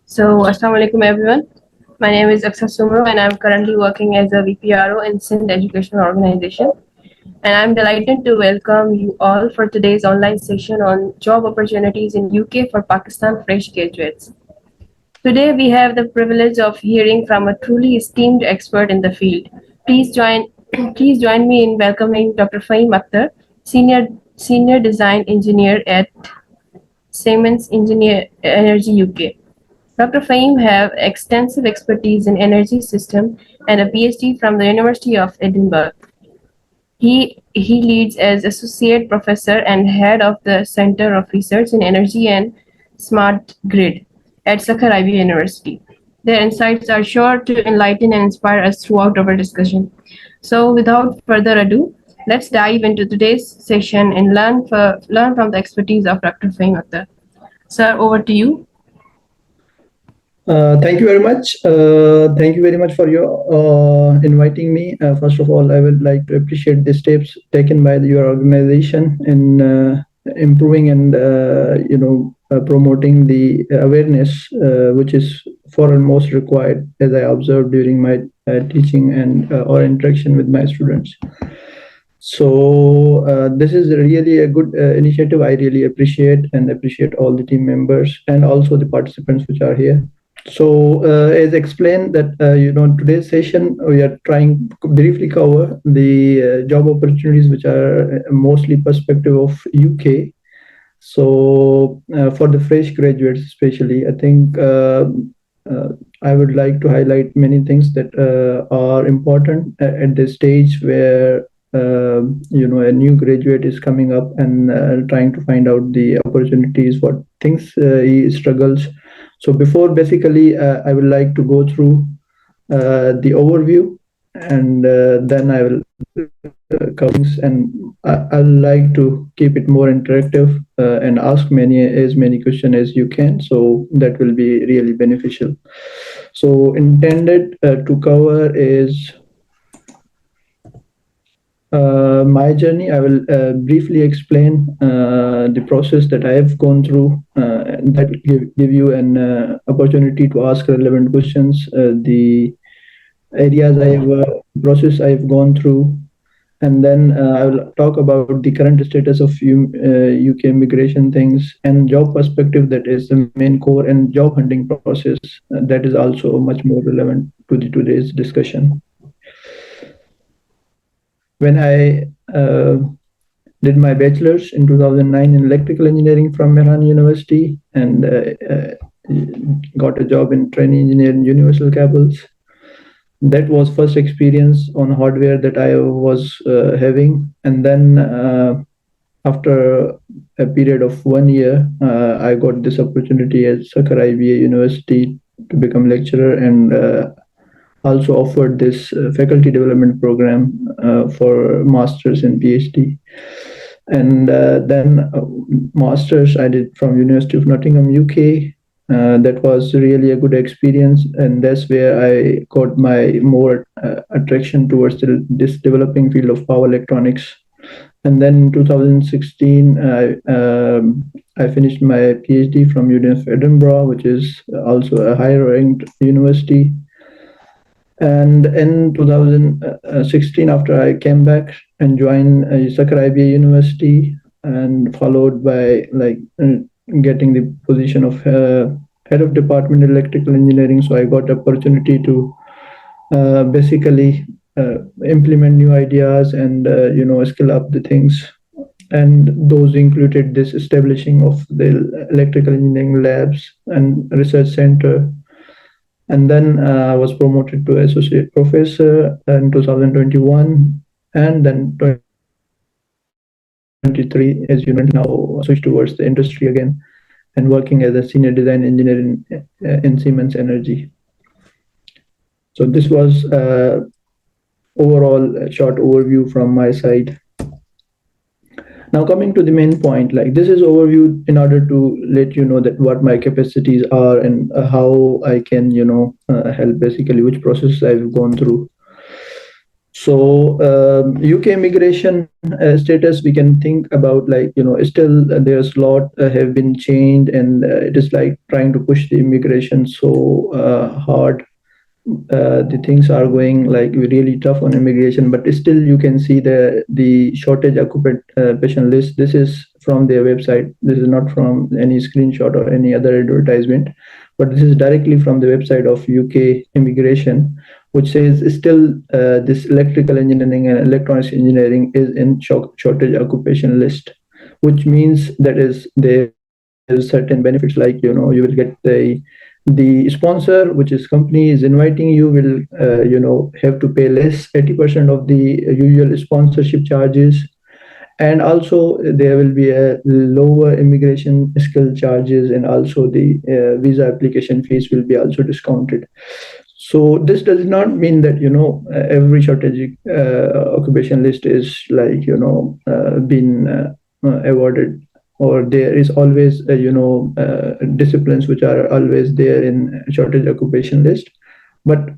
Assalamu alaikum everyone. My name is Akhtar and I'm currently working as a VPRO in Sindh Educational Organization. And I'm delighted to welcome you all for today's online session on job opportunities in UK for Pakistan fresh graduates. Today we have the privilege of hearing from a truly esteemed expert in the field. Please join please join me in welcoming Dr. Faheem Akhtar, senior design engineer at Siemens Engineer Energy UK. Dr. Faheem have extensive expertise in energy system and a PhD from the University of Edinburgh. He leads as associate professor and head of the Center of Research in Energy and Smart Grid at Sakhar IB University. Their insights are sure to enlighten and inspire us throughout our discussion. So, without further ado, let's dive into today's session and learn from the expertise of Dr. Faheem Akhtar. Sir, over to you. Thank you very much. Thank you very much for your inviting me. First of all, I would like to appreciate the steps taken by your organization in improving and promoting the awareness, which is foremost required, as I observed during my teaching and or interaction with my students. So this is really a good initiative. I really appreciate all the team members and also the participants which are here. So, as explained that today's session we are trying to briefly cover the job opportunities which are mostly perspective of UK. So, for the fresh graduates especially, I think I would like to highlight many things that are important at the stage where a new graduate is coming up and trying to find out the opportunities, what things he struggles. So before basically, I would like to go through the overview, and then I will cover things, and I like to keep it more interactive and ask as many questions as you can. So that will be really beneficial. So intended to cover is my journey. I will briefly explain the process that I have gone through. That will give you an opportunity to ask relevant questions. The areas process I have gone through, and then I will talk about the current status of UK immigration things and job perspective. That is the main core, and job hunting process. That is also much more relevant to today's discussion. When I did my bachelor's in 2009 in electrical engineering from Mehran University, and got a job in trainee engineer in Universal Cables. That was first experience on hardware that I was having, and then after a period of 1 year, I got this opportunity at Sakhar IBA University to become lecturer, and also offered this faculty development program for masters and PhD. And then masters I did from University of Nottingham, UK. That was really a good experience, and that's where I got my more attraction towards this developing field of power electronics. And then in 2016, I finished my PhD from University of Edinburgh, which is also a higher ranked university. And in 2016, after I came back and joined Sakhar IBA University, and followed by getting the position of head of department electrical engineering. So I got opportunity to basically implement new ideas and skill up the things. And those included this establishing of the electrical engineering labs and research center. And then I was promoted to associate professor in 2021, and then 2023, as you know, now switched towards the industry again and working as a senior design engineer in Siemens Energy. So this was overall a short overview from my side. Now coming to the main point, this is overview in order to let you know that what my capacities are and how I can help, basically which process I've gone through. So UK immigration status, we can think about like, still there's a lot have been changed, and it is like trying to push the immigration so hard. The things are going like really tough on immigration, but still you can see the shortage occupation list. This is from their website. This is not from any screenshot or any other advertisement, but this is directly from the website of UK immigration, which says still this electrical engineering and electronics engineering is in shortage occupation list, which means that is there is certain benefits, like you will get the sponsor, which is company is inviting you, will have to pay less 80% of the usual sponsorship charges, and also there will be a lower immigration skill charges, and also the visa application fees will be also discounted. So this does not mean that every strategic occupation list is like been awarded, or there is always disciplines which are always there in shortage occupation list. But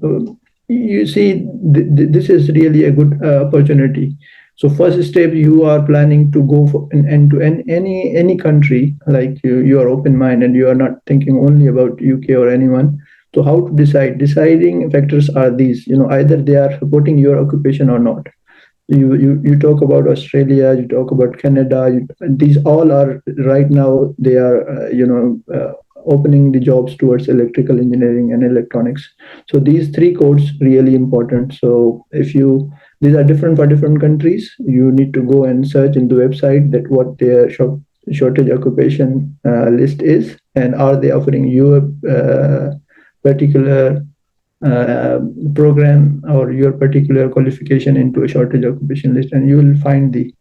you see, this is really a good opportunity. So first step, you are planning to go for an end to end any country, like you are open minded, you are not thinking only about UK or anyone. So how to decide? Deciding factors are these. Either they are supporting your occupation or not. You talk about Australia, you talk about Canada. These all are right now. They are opening the jobs towards electrical engineering and electronics. So these three codes really important. So if you these are different for different countries. You need to go and search in the website that what their shortage occupation list is, and are they offering you a particular uh, program or your particular qualification into a shortage occupation list, and you will find the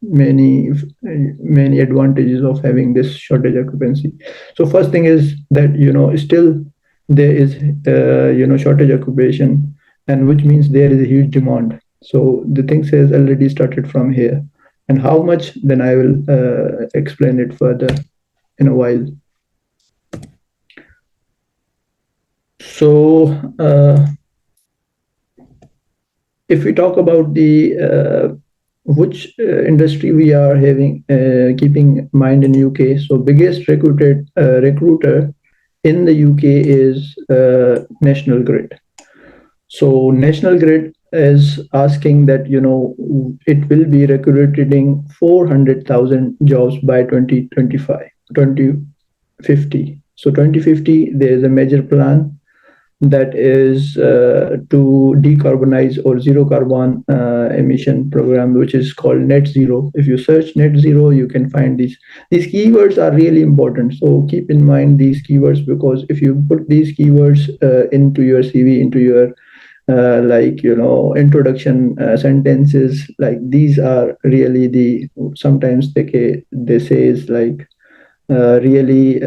many advantages of having this shortage occupancy. So first thing is that still there is shortage occupation, and which means there is a huge demand. So the thing says already started from here, and how much, then I will explain it further in a while. So if we talk about the which industry we are having keeping in mind in UK, so biggest recruiter in the UK is National Grid. So National Grid is asking that it will be recruiting 400,000 jobs by 2025, 2050. So 2050 there is a major plan that is to decarbonize or zero carbon emission program, which is called net zero. If you search net zero, you can find these keywords are really important. So keep in mind these keywords, because if you put these keywords into your CV, into your introduction sentences, like these are really the sometimes they say is like really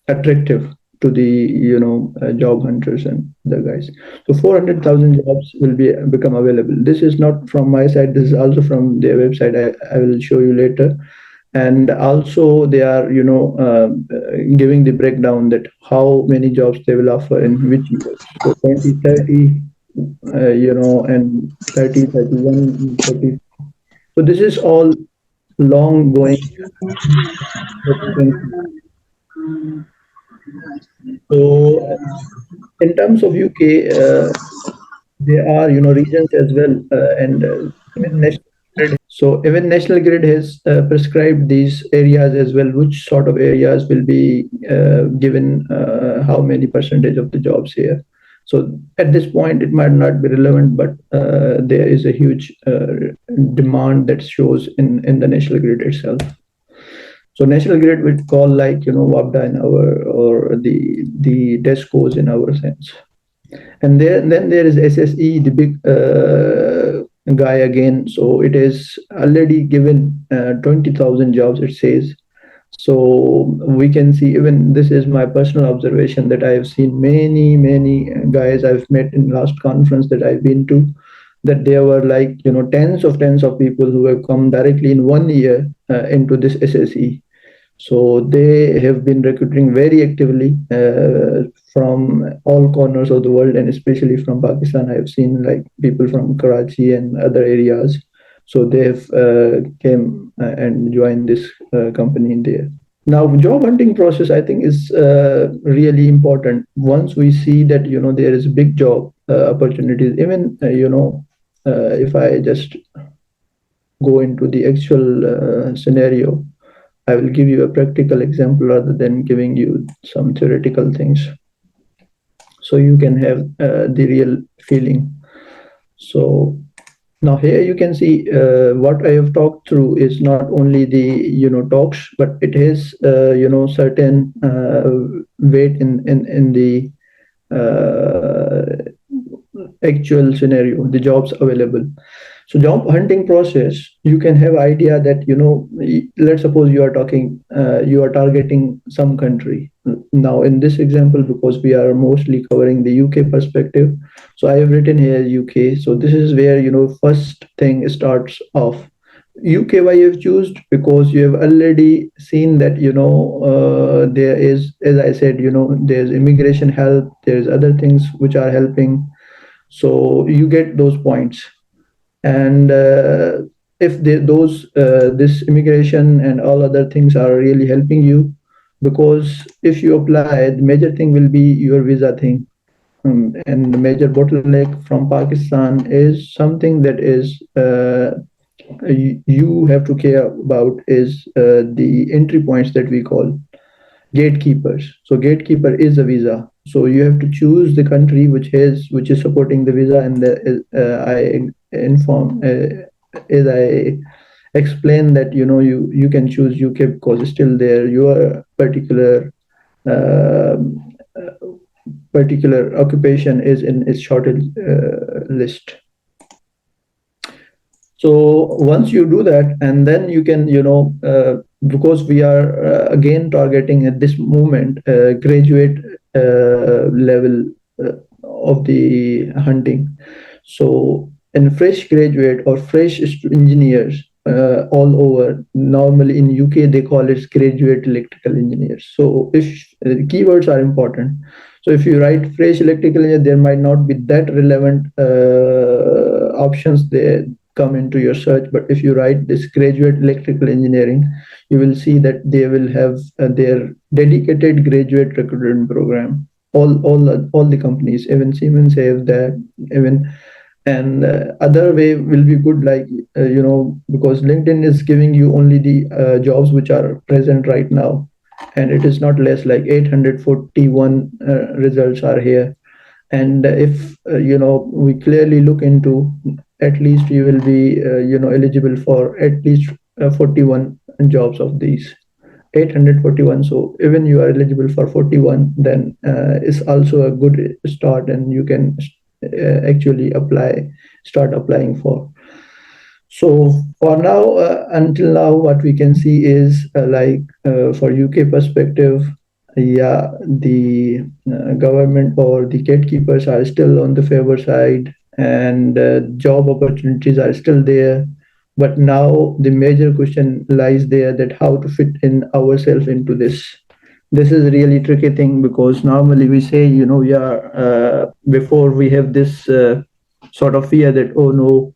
attractive to the job hunters and the guys. So 400,000 jobs will become available. This is not from my side, this is also from their website. I will show you later. And also they are giving the breakdown that how many jobs they will offer in which years. So 2030, and 30, 31, 30. So this is all long going that you can see. So in terms of UK, there are regions as well, and even national grid. So even National Grid has prescribed these areas as well. Which sort of areas will be given how many percentage of the jobs here. So at this point, it might not be relevant, but there is a huge demand that shows in the National Grid itself. So National Grid would call like WAPDA in our, or the DESCOs in our sense. And then there is SSE, the big guy again. So it is already given 20,000 jobs, it says. So we can see, even this is my personal observation, that I have seen many guys I've met in last conference that I've been to, that there were like tens of people who have come directly in 1 year into this SSE. So they have been recruiting very actively from all corners of the world, and especially from Pakistan. I have seen like people from Karachi and other areas. So they have came and joined this company in there. Now, job hunting process, I think, is really important. Once we see that there is big job opportunities, even if I just go into the actual scenario, I will give you a practical example rather than giving you some theoretical things, so you can have the real feeling. So now here you can see what I have talked through is not only the talks, but it has certain weight in the uh, actual scenario, the jobs available. So job hunting process, you can have idea that let's suppose you are talking you are targeting some country. Now in this example, because we are mostly covering the UK perspective, so I have written here UK. So this is where first thing starts off. UK, why you've chosen? Because you have already seen that there is, as I said, there's immigration help, there's other things which are helping, so you get those points. And if those this immigration and all other things are really helping you, because if you apply, the major thing will be your visa thing. And the major bottleneck from Pakistan is something that is you have to care about, is the entry points that we call gatekeepers. So gatekeeper is a visa. So you have to choose the country which is supporting the visa, and I inform as I explain that you can choose UK because still there your uh, particular occupation is in its shortage list. So once you do that, and then you can because we are again targeting at this moment graduate level of the hunting. So in fresh graduate or fresh engineers all over, normally in UK they call it graduate electrical engineers. So if keywords are important, so if you write fresh electrical engineer, there might not be that relevant options there come into your search. But if you write this graduate electrical engineering, you will see that they will have their dedicated graduate recruitment program. All the companies, even Siemens have that, even. And other way will be good, like because LinkedIn is giving you only the jobs which are present right now, and it is not less, like 841 results are here. And if we clearly look into, at least you will be eligible for at least 41 jobs of these 841. So even you are eligible for 41, then is also a good start, and you can actually start applying for. So for now, until now, what we can see is for UK perspective, yeah, the government or the gatekeepers are still on the favor side, and job opportunities are still there. But now the major question lies there, that how to fit in ourselves into this. This is a really tricky thing, because normally we say, yeah, before we have this sort of fear that, oh no,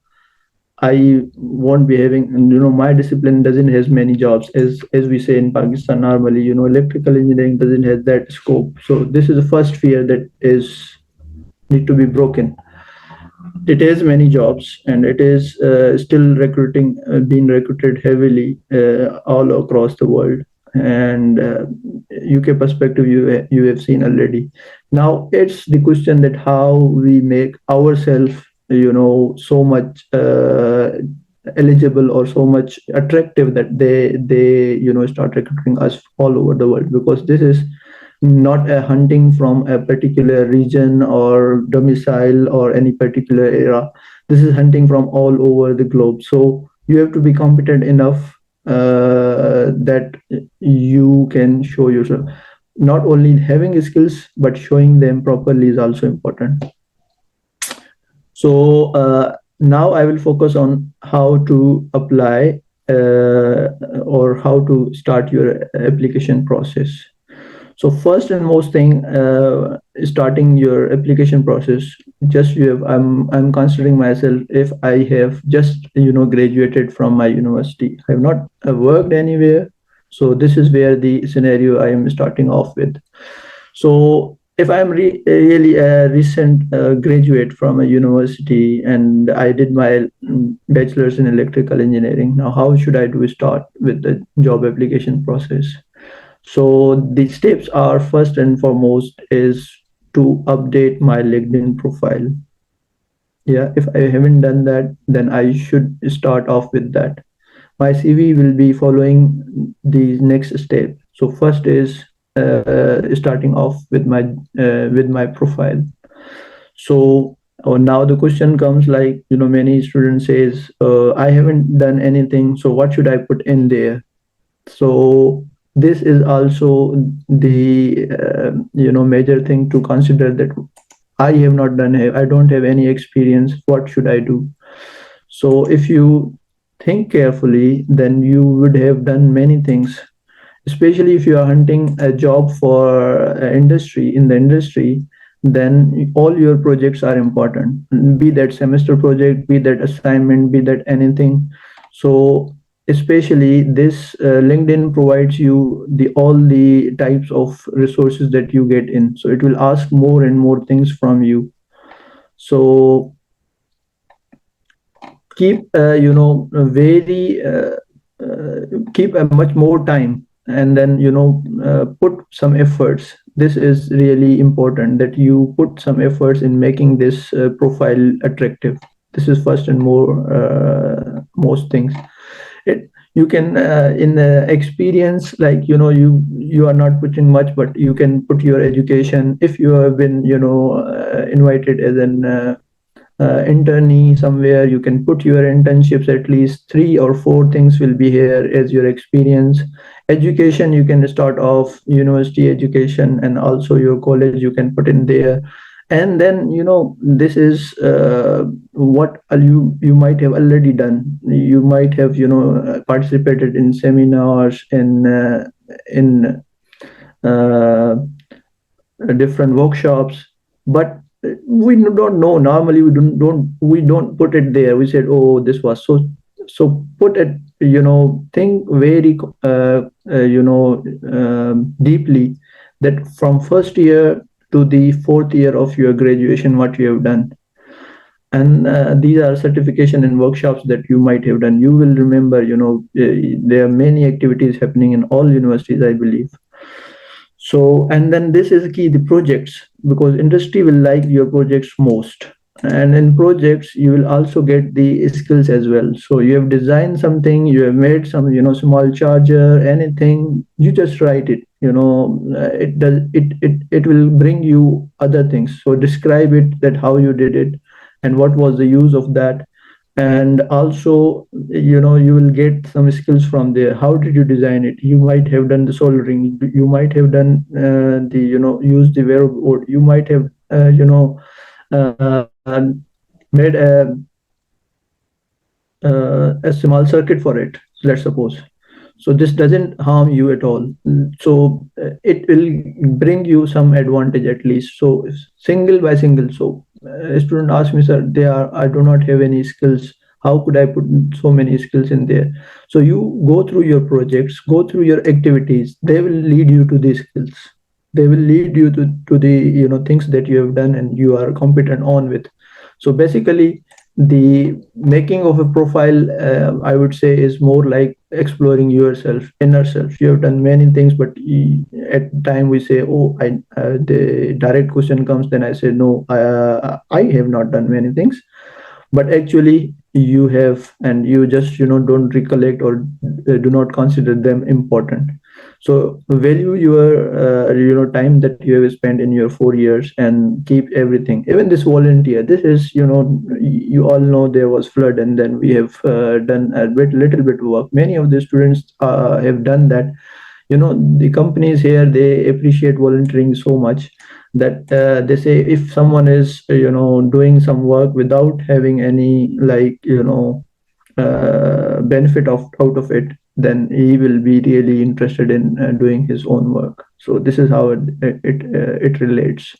I won't be having, my discipline doesn't has many jobs, as we say in Pakistan normally, electrical engineering doesn't have that scope. So this is the first fear that is need to be broken. It has many jobs, and it is still recruiting, being recruited heavily all across the world. And UK perspective, you have seen already. Now it's the question that how we make ourselves so much eligible or so much attractive that they start recruiting us all over the world, because this is not a hunting from a particular region or domicile or any particular era. This is hunting from all over the globe. So you have to be competent enough that you can show yourself. Not only having skills, but showing them properly is also important. So now I will focus on how to apply. or how to start your application process. So first and most thing, starting your application process, just you have, I'm considering myself, if I have just graduated from my university, I have not worked anywhere. So this is where the scenario I am starting off with. So if I'm really a recent graduate from a university and I did my bachelor's in electrical engineering, now how should I do start with the job application process? So the steps are, first and foremost is to update my LinkedIn profile. Yeah, if I haven't done that, then I should start off with that. My CV will be following the next step. So first is starting off with my profile. So now the question comes, like, many students says, I haven't done anything, so what should I put in there? So this is also the major thing to consider, that I don't have any experience, what should I do? So if you think carefully, then you would have done many things, especially if you are hunting a job for industry, in the industry. Then all your projects are important, be that semester project, be that assignment, be that anything. So especially this LinkedIn provides you the all the types of resources that you get in, so it will ask more and more things from you. So keep very keep a much more time, and then put some efforts. This is really important, that you put some efforts in making this profile attractive. This is first and more most things. It, you can in experience, like, you are not putting much, but you can put your education. If you have been invited as an internee somewhere, you can put your internships. At least three or four things will be here as your experience. Education, you can start off university education, and also your college you can put in there. And then this is what you might have already done. You might have participated in seminars, in uh, different workshops. But we don't know, normally we don't put it there. We said, oh, this was so put it, think very deeply, that from first year to the fourth year of your graduation, what you have done. And these are certification and workshops that you might have done. You will remember, there are many activities happening in all universities, I believe. So, and then this is key, the projects, because industry will like your projects most. And in projects, you will also get the skills as well. So you have designed something, you have made some, small charger, anything, you just write it. It will bring you other things. So describe it, that how you did it, and what was the use of that. And also, you will get some skills from there. How did you design it? You might have done the soldering, you might have done the use the wearable board, you might have uh, made a small circuit for it, let's suppose. So this doesn't harm you at all. So it will bring you some advantage, at least. So single by single. So a student asks me, sir, I do not have any skills, how could I put so many skills in there? So you go through your projects, go through your activities, they will lead you to these skills. They will lead you to the things that you have done and you are competent on with. So basically, the making of a profile, I would say, is more like exploring yourself, inner self. You have done many things, but at time we say, oh, the direct question comes, then I say, no, I have not done many things. But actually you have, and you just don't recollect, or do not consider them important. So value your time that you have spent in your 4 years, and keep everything. Even this volunteer, this is, you all know, there was flood, and then we have done a little bit work. Many of the students have done that. The companies here, they appreciate volunteering so much, that they say, if someone is doing some work without having any, like, benefit of out of it, then he will be really interested in doing his own work. So this is how it relates.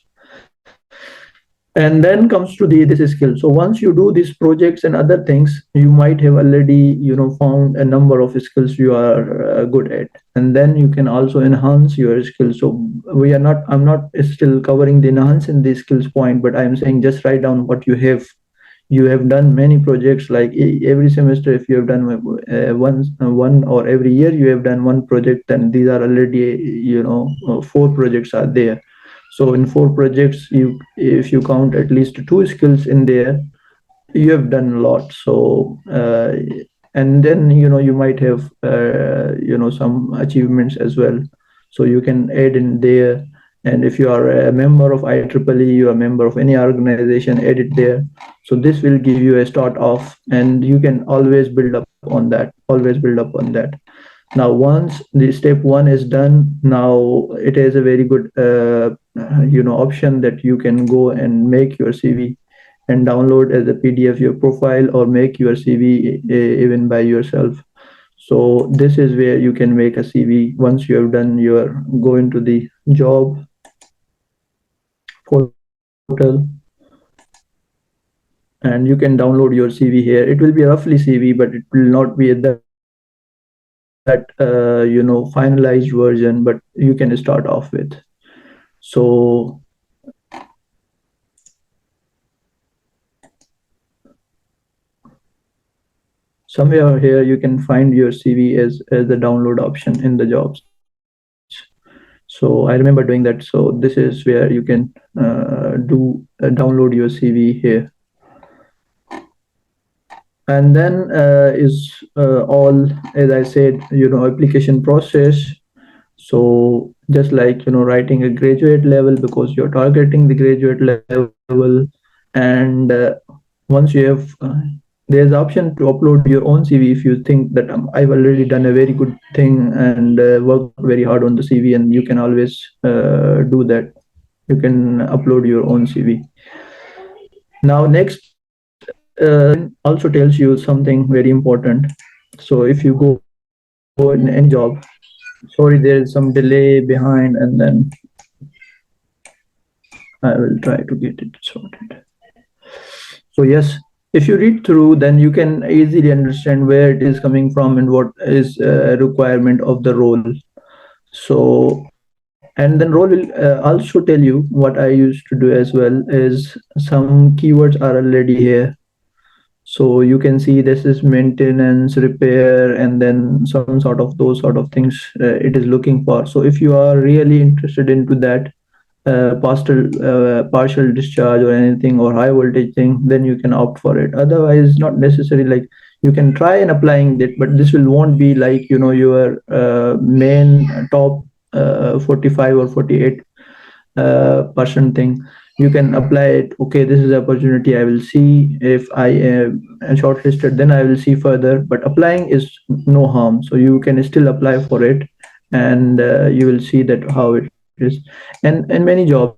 And then comes to the this skill. So once you do these projects and other things, you might have already found a number of skills you are good at, and then you can also enhance your skills. So I'm not still covering the enhance in the skills point, but I'm saying just write down what you have. You have done many projects, like every semester if you have done one, or every year you have done one project, then these are already four projects are there. So in four projects, you if you count at least two skills in there, you have done a lot. So and then you might have some achievements as well, so you can add in there. And if you are a member of IEEE, you are a member of any organization, add it there. So this will give you a start off, and you can always build up on that, always build up on that. Now once the step one is done, now it is a very good option that you can go and make your CV and download as a PDF your profile, or make your CV even by yourself. So this is where you can make a CV. Once you have done your go into the job portal, and you can download your CV here. It will be a roughly CV, but it will not be that finalized version, but you can start off with. So somewhere here you can find your CV as the download option in the jobs. So I remember doing that. So this is where you can download your CV here. And then is all, as I said, application process. So just like writing a graduate level, because you're targeting the graduate level. And once you have there's option to upload your own CV if you think that I've already done a very good thing and worked very hard on the CV, and you can always do that. You can upload your own CV. Now next, also tells you something very important. So if you go in any job, sorry, there is some delay behind, and then I will try to get it sorted. So yes, if you read through, then you can easily understand where it is coming from and what is a requirement of the role. So, and then role will also tell you what I used to do as well is some keywords are already here. So you can see this is maintenance, repair, and then some sort of those sort of things it is looking for. So if you are really interested into that partial discharge or anything, or high voltage thing, then you can opt for it. Otherwise, not necessary. Like, you can try and applying that, but this will won't be like your main top 45 or 48 percent thing. You can apply it. Okay, this is the opportunity. I will see if I am shortlisted. Then I will see further. But applying is no harm. So you can still apply for it, and you will see that how it is. And many jobs,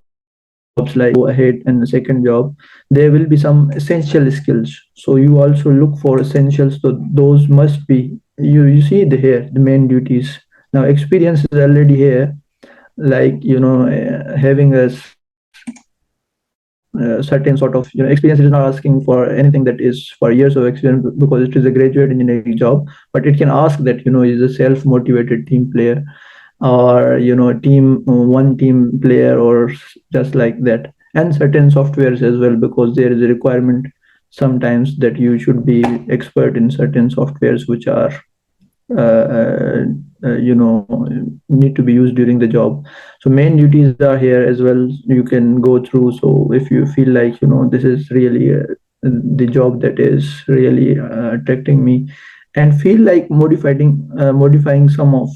like go ahead and the second job, there will be some essential skills. So you also look for essentials. So those must be, you see here the main duties. Now experience is already here, like having a certain sort of experience. It is not asking for anything that is for years of experience, because it is a graduate engineering job. But it can ask that is a self motivated team player, or one team player, or just like that. And certain softwares as well, because there is a requirement sometimes that you should be expert in certain softwares which are uh, need to be used during the job. So main duties are here as well, you can go through. So if you feel like this is really the job that is really attracting me, and feel like modifying some of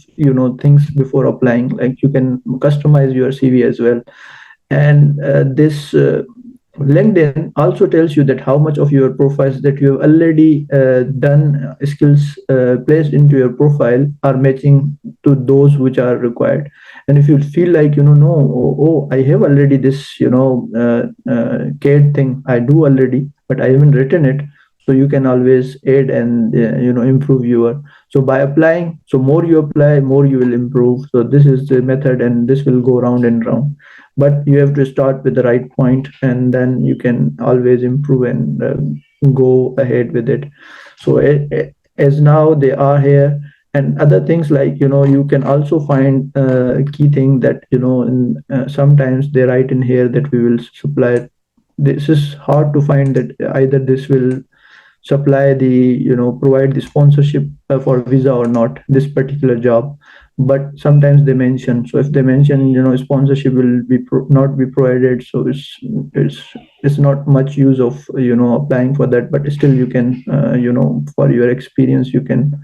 things before applying, like you can customize your CV as well. And this LinkedIn also tells you that how much of your profiles that you have already done skills placed into your profile are matching to those which are required. And if you feel like no, I have already this CAD thing I do already, but I haven't written it. so you can always aid and improve your. So by applying, so more you apply, more you will improve. So this is the method, and this will go round and round. But you have to start with the right point, and then you can always improve and go ahead with it. So as now they are here, and other things like you can also find key thing that sometimes they write in here that we will supply. This is hard to find, that either this will supply the provide the sponsorship for visa or not, this particular job. But sometimes they mention, so if they mention sponsorship will be not be provided, so it's it's not much use of applying for that. But still you can for your experience you can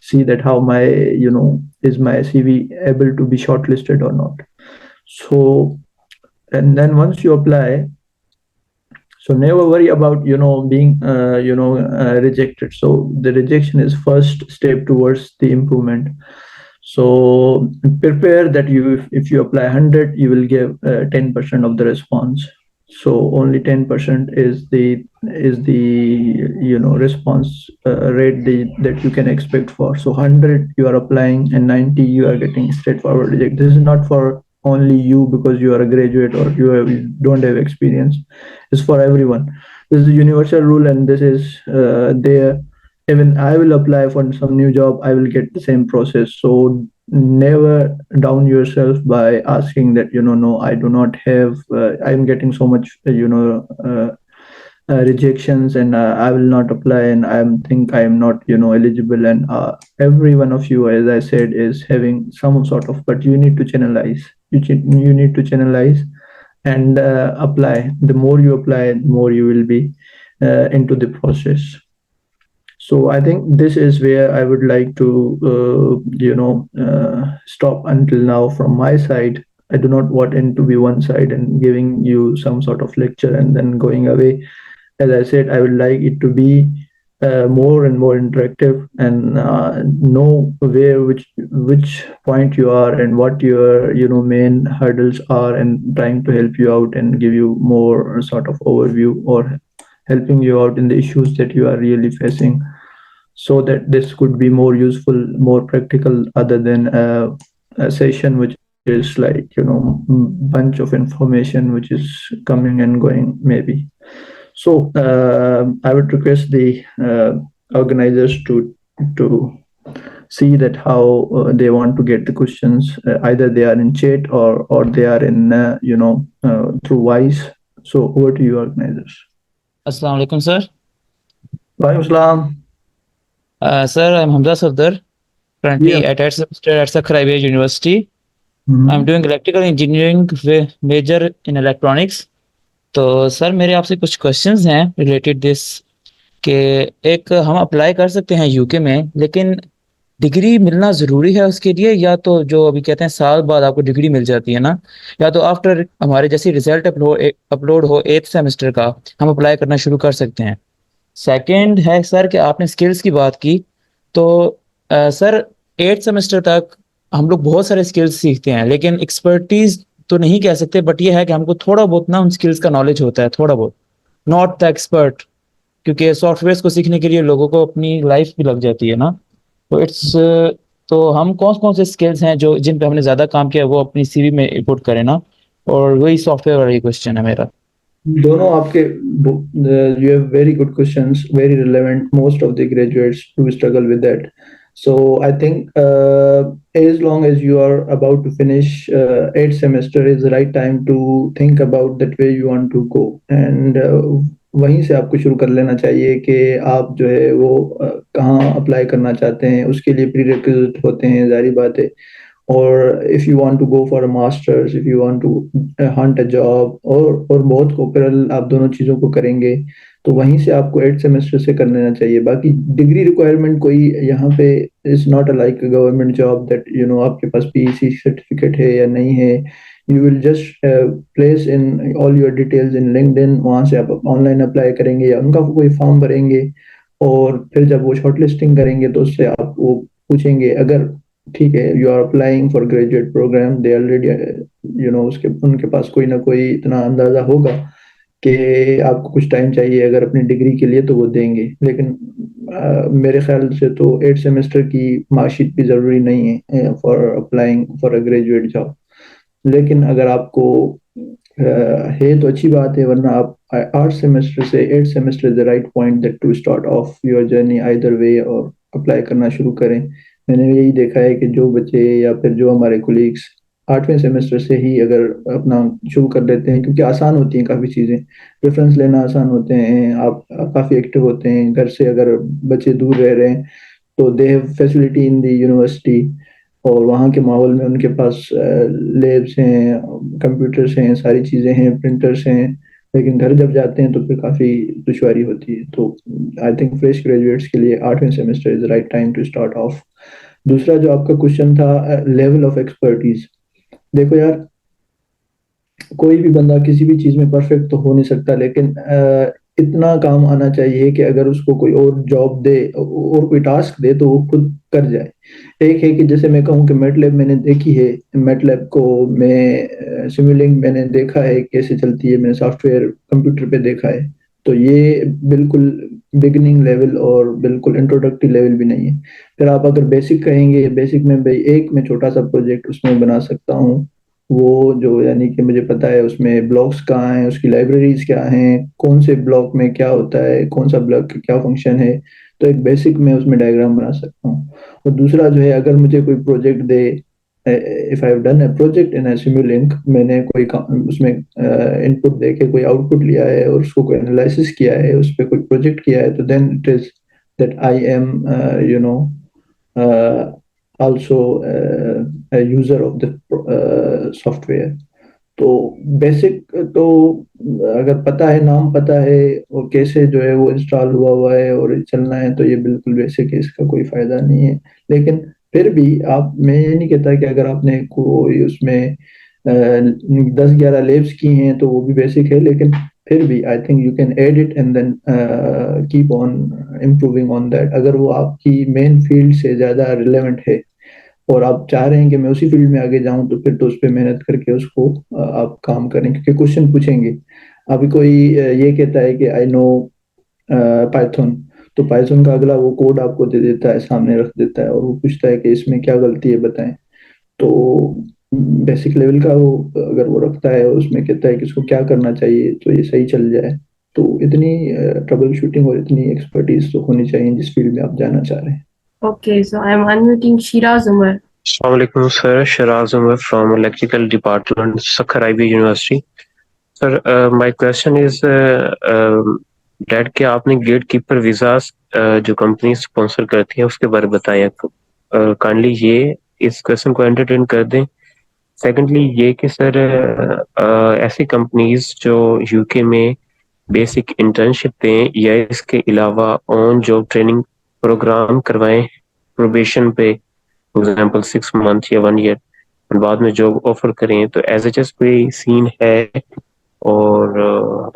see that how my is my CV able to be shortlisted or not. So, and then once you apply, so never worry about being rejected. So the rejection is first step towards the improvement. So prepare that you, if you apply 100, you will give 10% of the response. So only 10% is the response rate that you can expect for. So 100 you are applying and 90 you are getting straightforward reject. This is not for only you because you are a graduate or don't have experience. It's for everyone. This is a universal rule, and this is there. Even I will apply for some new job, I will get the same process. So never down yourself by asking that no, I do not have I'm getting so much rejections, and I will not apply, and I think I am not eligible. And every one of you, as I said, is having some sort of, but you need to channelize. You need to channelize and apply. The more you apply, the more you will be into the process. So I think this is where I would like to stop until now from my side. I do not want it to be one side and giving you some sort of lecture and then going away. As I said, I would like it to be more and more interactive, and know where which point you are and what your main hurdles are, and trying to help you out and give you more sort of overview, or helping you out in the issues that you are really facing, so that this could be more useful, more practical, other than a session which is like bunch of information which is coming and going maybe. So I would request the organizers to see that how they want to get the questions. Either they are in chat or they are in through voice. So over to you, organizers. Assalamu alaikum, sir. Walaikum salam. Sir, I'm Hamza Safdar, currently Yeah. at 8th semester at Sakhar University. Mhm. I'm doing electrical engineering with major in electronics. तो sir मेरे आपसे कुछ questions हैं related this कि एक हम apply कर सकते हैं यूके में, लेकिन डिग्री मिलना ज़रूरी है उसके लिए, या तो जो अभी कहते हैं साल बाद आपको डिग्री मिल जाती है ना, या तो आफ्टर हमारे जैसे रिजल्ट अपलोड हो 8th सेमेस्टर का हम अप्लाई करना शुरू कर सकते हैं। सेकंड है सर कि आपने स्किल्स की बात की, तो सर 8th सेमेस्टर तक हम लोग बहुत सारे स्किल्स सीखते हैं, लेकिन एक्सपर्टीज तो नहीं कह सकते, बट ये है कि हमको थोड़ा बहुत ना उन स्किल्स का नॉलेज होता है, थोड़ा बहुत, नॉट द एक्सपर्ट, क्योंकि सॉफ्टवेयर को सीखने के लिए लोगों को अपनी लाइफ भी लग जाती है ना। तो तो हम कौन कौन से स्किल्स हैं जो जिन पे हमने ज़्यादा काम किया वो अपनी सीवी में इनपुट करें ना, और वही सॉफ्टवेयर वाला क्वेश्चन है मेरा। दोनों आपके you have very good questions, very relevant. Most of the graduates do struggle with that. So I think as long as you are about to finish 8th semester is the right time to think about that way you want to go, and वहीं से आपको शुरू कर लेना चाहिए कि आप जो है वो कहाँ अप्लाई करना चाहते हैं। उसके लिए प्रीरेक्विजिट होते हैं, जारी बात है। or if you want to go for a masters, if you want to hunt a job, और बहुत को पैरेलल आप दोनों चीज़ों को करेंगे, तो वहीं से आपको 8th सेमेस्टर से कर लेना चाहिए। बाकी डिग्री रिक्वायरमेंट कोई यहाँ पे is not like government job that आपके पास पीईसी सर्टिफिकेट है या नहीं है। You will just place in all your details in LinkedIn, वहाँ से आप ऑनलाइन अप्लाई करेंगे या उनका कोई फॉर्म भरेंगे, और फिर जब वो शॉर्ट लिस्टिंग करेंगे तो उससे आप वो पूछेंगे। अगर ठीक है you are applying for graduate programme, they already उसके उनके पास कोई ना कोई इतना अंदाजा होगा कि आपको कुछ टाइम चाहिए अगर अपनी डिग्री के लिए तो वो देंगे, लेकिन मेरे ख्याल से तो 8 सेमेस्टर की मार्कशीट भी ज़रूरी नहीं है for applying for a graduate job. लेकिन अगर आपको है तो अच्छी बात है, वरना आप 8 सेमेस्टर से 8 semester is the right point that to start off your journey either way, और अप्लाई करना शुरू करें। मैंने यही देखा है कि जो बच्चे या फिर जो हमारे कोलीग्स 8वें सेमेस्टर से ही अगर अपना शुरू कर लेते हैं, क्योंकि आसान होती हैं काफ़ी चीज़ें, रेफरेंस लेना आसान होते हैं, आप काफ़ी एक्टिव होते हैं। घर से अगर बच्चे दूर रह रहे हैं तो they have facility in the university, और वहाँ के माहौल में उनके पास लैब्स हैं, कंप्यूटर्स हैं, सारी चीज़ें हैं, प्रिंटर्स हैं। लेकिन घर जब जाते हैं तो फिर काफ़ी दुश्वारी होती है। तो आई थिंक फ्रेश ग्रेजुएट्स के लिए 8वें semester is the right time to start off. दूसरा जो आपका क्वेश्चन था, लेवल ऑफ एक्सपर्टीज। देखो यार, कोई भी बंदा किसी भी चीज में परफेक्ट तो हो नहीं सकता, लेकिन इतना काम आना चाहिए कि अगर उसको कोई और जॉब दे और कोई टास्क दे तो वो खुद कर जाए। एक है कि जैसे मैं कहूँ कि मैटलैब मैंने देखी है, मैटलैब को मैं सिमुलिंक मैंने देखा है कैसे चलती है, मैंने सॉफ्टवेयर कंप्यूटर पे देखा है। तो ये बिल्कुल बिगिनिंग लेवल और बिल्कुल इंट्रोडक्टरी लेवल भी नहीं है। फिर आप अगर बेसिक कहेंगे, बेसिक में भाई एक मैं छोटा सा प्रोजेक्ट उसमें बना सकता हूँ, वो जो यानी कि मुझे पता है उसमें ब्लॉक्स कहाँ हैं, उसकी लाइब्रेरीज क्या हैं, कौन से ब्लॉक में क्या होता है, कौन सा ब्लॉक का क्या फंक्शन है। तो एक बेसिक में उसमें डायग्राम बना सकता हूँ। और दूसरा जो है, अगर मुझे कोई project they, if I have done a project in a Simulink, मैंने कोई उसमें इनपुट दे के कोई आउटपुट लिया है और उसको कोई एनालिसिस किया है, उस पर कोई प्रोजेक्ट किया है, तो then it is that I am you know also a user of the software। तो बेसिक तो अगर पता है, नाम पता है और कैसे जो है वो इंस्टॉल हुआ हुआ है और चलना है, तो ये बिल्कुल बेसिक है, इसका कोई फायदा नहीं है। लेकिन फिर भी आप, मैं ये नहीं कहता कि अगर आपने कोई उसमें 10-11 लेब्स की हैं तो वो भी बेसिक है, लेकिन फिर भी I think you can add it and then keep on improving on that. अगर वो आपकी मेन फील्ड से ज़्यादा रिलेवेंट है और आप चाह रहे हैं कि मैं उसी फील्ड में आगे जाऊं, तो फिर तो उस पर मेहनत करके उसको आप काम करें, क्योंकि क्वेश्चन पूछेंगे। अभी कोई ये कहता है कि आई नो पाइथन, तो पाइथन का अगला वो कोड आपको दे देता है, सामने रख देता है, और वो पूछता है कि इसमें क्या गलती है बताएं। तो बेसिक लेवल का वो अगर वो रखता है और उसमें कहता है कि इसको क्या करना चाहिए तो ये सही चल जाए, तो इतनी ट्रबल शूटिंग और इतनी एक्सपर्टीज तो होनी चाहिए जिस फील्ड में आप जाना चाह रहे हैं। Okay, so I'm unmuting Shiraz Umar. Assalamualaikum sir, Shiraz Umar from Electrical Department, Sakhar IB University. Sir, my question is that कि आपने गेट कीपर वीजा जो कंपनी स्पॉन्सर करती है उसके बारे में बताया, काइंडली ये इस क्वेश्चन को एंटरटेन कर दें। सेकेंडली ये कि सर ऐसी कंपनीज जो यूके में बेसिक इंटर्नशिप दें या इसके अलावा ऑन जॉब ट्रेनिंग प्रोग्राम करवाएं प्रोबेशन पे, एग्जाम्पल 6 मंथ या 1 ईयर, और बाद में जॉब ऑफर करें, तो एज एच एस कोई सीन है? और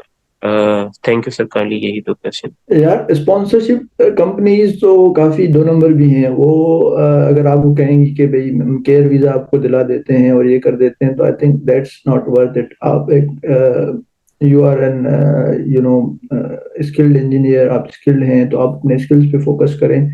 थैंक यू सर, काइंडली यही दो क्वेश्चन। यार, स्पॉन्सरशिप कंपनीज तो काफी दो नंबर भी हैं। वो अगर आप वो कहेंगी कि भाई केयर वीजा आपको दिला देते हैं और ये कर देते हैं, तो I think that's not worth it. आप एक you are an you know skilled engineer, आप स्किल्ड हैं तो आप अपने स्किल्स पे फोकस करें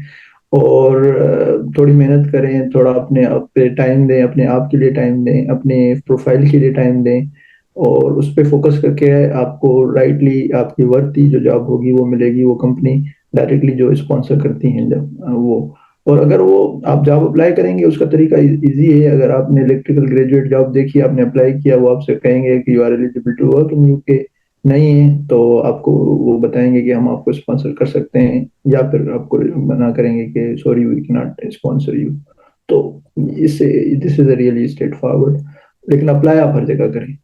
और थोड़ी मेहनत करें, थोड़ा अपने आप पे टाइम दें, अपने आप के लिए टाइम दें, अपने प्रोफाइल के लिए टाइम दें, और उस पर फोकस करके आपको राइटली आपकी वर्ती जो जॉब होगी वो मिलेगी। वो कंपनी डायरेक्टली जो स्पॉन्सर करती हैं जब वो, और अगर वो आप जॉब अप्लाई करेंगे उसका तरीका इजी है। अगर आपने इलेक्ट्रिकल ग्रेजुएट जॉब देखी, आपने अप्लाई किया, वो आपसे कहेंगे कि you are eligible to work in UK, नहीं है तो आपको वो बताएंगे कि हम आपको स्पॉन्सर कर सकते हैं, या फिर आपको मना करेंगे कि sorry we can not sponsor you. तो इससे this is really straightforward. लेकिन अप्लाई आप हर जगह करें।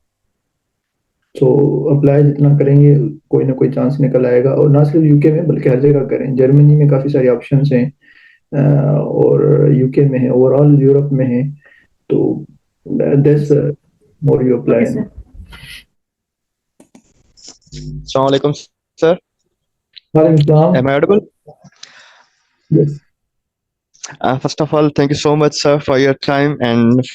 तो अप्लाई जितना करेंगे कोई ना कोई चांस निकल आएगा, और ना सिर्फ यूके में बल्कि हर जगह करें। जर्मनी में काफ़ी सारे ऑप्शंस हैं, और यूके में है, ओवरऑल यूरोप में है। तो this more you Okay, apply. sir. Assalamualaikum, sir. वालेकुम Am I audible? Yes. First of all, thank you so much, sir, for your time and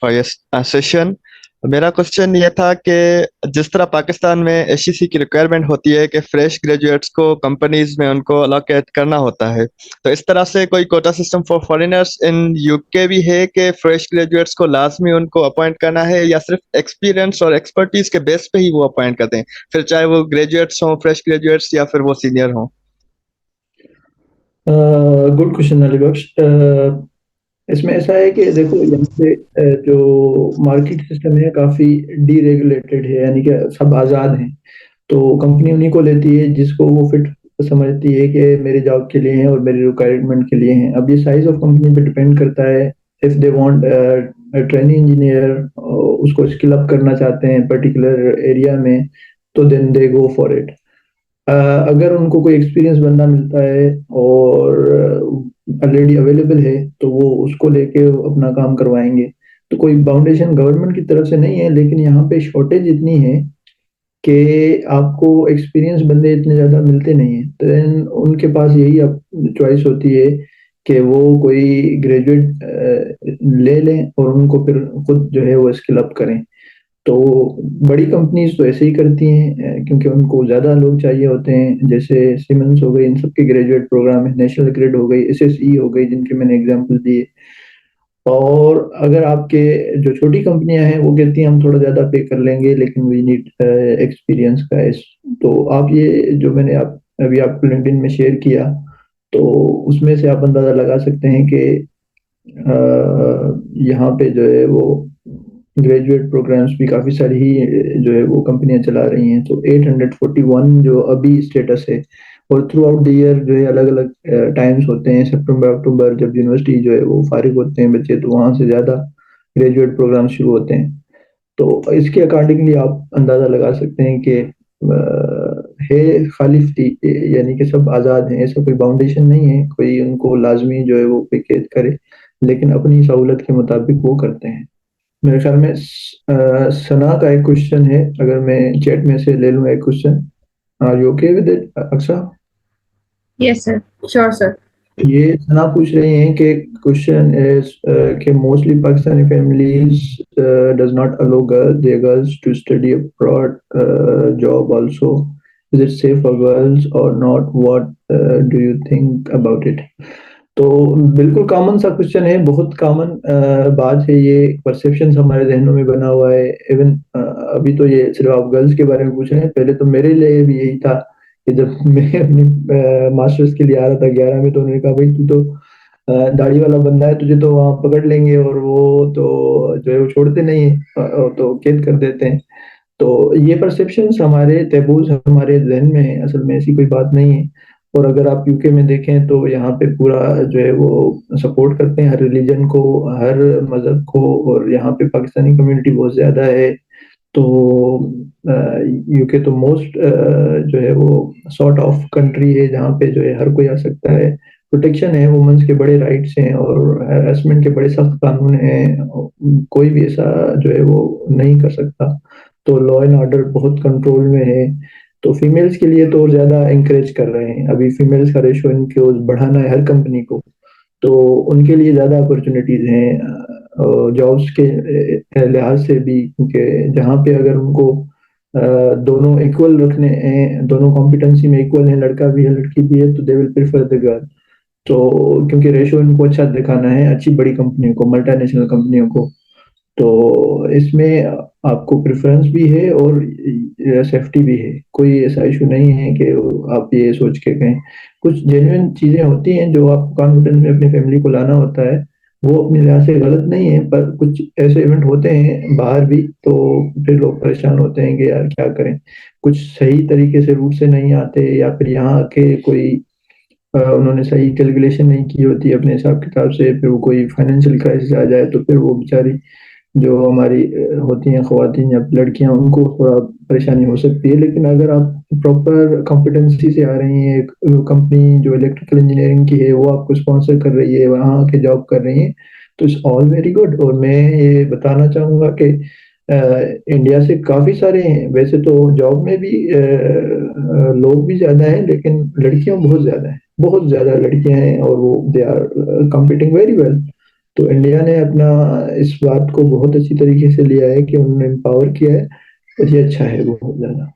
for your session. मेरा question ये था कि जिस तरह पाकिस्तान में एसईसी की रिक्वायरमेंट होती है कि फ्रेश ग्रेजुएट्स को कंपनीज में उनको अलोकेट करना होता है, तो इस तरह से कोई quota system for foreigners in UK भी है कि फ्रेश ग्रेजुएट्स को लाजमी उनको अपॉइंट करना है, या सिर्फ एक्सपीरियंस और एक्सपर्टीज के बेस पे ही वो अपॉइंट करते हैं, फिर चाहे वो ग्रेजुएट्स हों, फ्रेश ग्रेजुएट्स, या फिर वो सीनियर हों? गुड क्वेश्चन अली बख्श। इसमें ऐसा है कि देखो यहाँ पे जो मार्केट सिस्टम है काफी डीरेगुलेटेड है, यानी कि सब आजाद हैं। तो कंपनी उन्हीं को लेती है जिसको वो फिट समझती है कि मेरे जॉब के लिए हैं और मेरी रिक्वायरमेंट के लिए हैं। अब ये साइज ऑफ कंपनी पे डिपेंड करता है। If they want training engineer, उसको स्किल अप करना चाहते हैं पर्टिकुलर एरिया में, तो then they go for it. अगर उनको कोई एक्सपीरियंस बंदा मिलता है और ऑलरेडी अवेलेबल है तो वो उसको लेके अपना काम करवाएंगे। तो कोई बाउंडेशन गवर्नमेंट की तरफ से नहीं है, लेकिन यहाँ पे शॉर्टेज इतनी है कि आपको एक्सपीरियंस बंदे इतने ज़्यादा मिलते नहीं हैं। तो देन उनके पास यही अब चॉइस होती है कि वो कोई ग्रेजुएट ले लें और उनको फिर खुद जो है वो स्किल अप करें। तो बड़ी कंपनीज तो ऐसे ही करती हैं, क्योंकि उनको ज़्यादा लोग चाहिए होते हैं। जैसे सीमेंस हो गई, इन सब के ग्रेजुएट प्रोग्राम है, नेशनल ग्रिड हो गई, एसएसई हो गई, जिनके मैंने एग्जांपल दिए। और अगर आपके जो छोटी कंपनियां हैं वो कहती हैं हम थोड़ा ज़्यादा पे कर लेंगे लेकिन वी नीड एक्सपीरियंस का इस। तो आप ये जो मैंने आप अभी आपको लिंक्डइन में शेयर किया, तो उसमें से आप अंदाज़ा लगा सकते हैं कि यहाँ पे जो है वो ग्रेजुएट प्रोग्राम्स भी काफ़ी सारी ही जो है वो कंपनियां चला रही हैं। तो 841 जो अभी स्टेटस है, और थ्रू आउट द ईयर जो है अलग अलग टाइम्स होते हैं। सितंबर अक्टूबर जब यूनिवर्सिटी जो है वो फारिग होते हैं बच्चे, तो वहाँ से ज़्यादा ग्रेजुएट प्रोग्राम शुरू होते हैं। तो इसके अकॉर्डिंगली आप अंदाज़ा लगा सकते हैं कि है खालिफ थी, यानी कि सब आज़ाद हैं, ऐसा कोई बाउंडेशन नहीं है, कोई उनको लाजमी जो है वो पैकेज करे, लेकिन अपनी सहूलत के मुताबिक वो करते हैं। मेरे ख्याल में सना का एक क्वेश्चन है, अगर मैं चैट में से ले लूँ एक question. Are you okay with it Aqsa? Yes, sir. Sure, sir. ये सना पूछ रही हैं कि क्वेश्चन इज कि mostly Pakistani families does not allow their girls to study abroad job also, is it safe for girls और not, what do you think about it? तो बिल्कुल common सा क्वेश्चन है, बहुत कॉमन बात है ये। परसेप्शन हमारे जहनों में बना हुआ है। इवन अभी तो ये सिर्फ आप गर्ल्स के बारे में पूछ रहे हैं, पहले तो मेरे लिए भी यही था कि जब मैं अपनी मास्टर्स के लिए आ रहा था 11 में, तो उन्होंने कहा भाई तू तो दाढ़ी वाला बंदा है, तुझे तो वहाँ पकड़ लेंगे और वो तो जो है वो छोड़ते नहीं है, तो कैद कर देते हैं। तो ये परसेप्शंस हमारे तहबूज हमारे जहन में है, असल में ऐसी कोई बात नहीं है। और अगर आप यूके में देखें तो यहाँ पे पूरा जो है वो सपोर्ट करते हैं हर रिलीजन को, हर मजहब को, और यहाँ पे पाकिस्तानी कम्युनिटी बहुत ज़्यादा है। तो यूके तो मोस्ट जो है वो सॉर्ट ऑफ कंट्री है जहाँ पे जो है हर कोई आ सकता है। प्रोटेक्शन है, वुमेन्स के बड़े राइट्स हैं और हैरेसमेंट के बड़े सख्त कानून हैं। कोई भी ऐसा जो है वो नहीं कर सकता। तो लॉ एंड ऑर्डर बहुत कंट्रोल में है। तो फीमेल्स के लिए तो और ज्यादा इंकरेज कर रहे हैं, अभी फीमेल्स का रेशो इनको बढ़ाना है हर कंपनी को। तो उनके लिए ज़्यादा अपॉर्चुनिटीज़ हैं जॉब्स के लिहाज से भी, क्योंकि जहाँ पे अगर उनको दोनों इक्वल रखने हैं, दोनों कॉम्पिटेंसी में इक्वल है, लड़का भी है लड़की भी है, तो they will prefer the girl. तो क्योंकि रेशो इनको अच्छा दिखाना है अच्छी बड़ी कंपनियों को, मल्टीनेशनल कंपनियों को। तो इसमें आपको प्रेफरेंस भी है और सेफ्टी भी है, कोई ऐसा इशू नहीं है कि आप ये सोच के कहें। कुछ जेन्युइन चीज़ें होती हैं जो आप कॉन्फिडेंस में अपनी फैमिली को लाना होता है, वो अपने लिहाज से गलत नहीं है, पर कुछ ऐसे इवेंट होते हैं बाहर भी, तो फिर लोग परेशान होते हैं कि यार क्या करें। कुछ सही तरीके से रूट से नहीं आते, या फिर यहाँ के कोई उन्होंने सही कैलकुलेशन नहीं की होती अपने हिसाब किताब से, फिर वो कोई फाइनेंशियल क्राइसिस आ जाए तो फिर वो बेचारी जो हमारी होती हैं ख्वातीन या लड़कियां, उनको थोड़ा परेशानी हो सकती है। लेकिन अगर आप प्रॉपर कॉम्पिटेंसी से आ रही हैं, एक कंपनी जो इलेक्ट्रिकल इंजीनियरिंग की है वो आपको स्पॉन्सर कर रही है, वहाँ आके जॉब कर रही है, तो इट्स ऑल वेरी गुड। और मैं ये बताना चाहूँगा कि इंडिया से काफ़ी सारे हैं, वैसे तो जॉब में भी लोग भी ज़्यादा हैं, लेकिन लड़कियां बहुत ज़्यादा हैं, बहुत ज़्यादा लड़कियां हैं, और वो they are competing very well. तो इंडिया ने अपना इस बात को बहुत अच्छी तरीके से लिया है कि उन्होंने एम्पावर किया है, और ये अच्छा है बहुत ज़्यादा।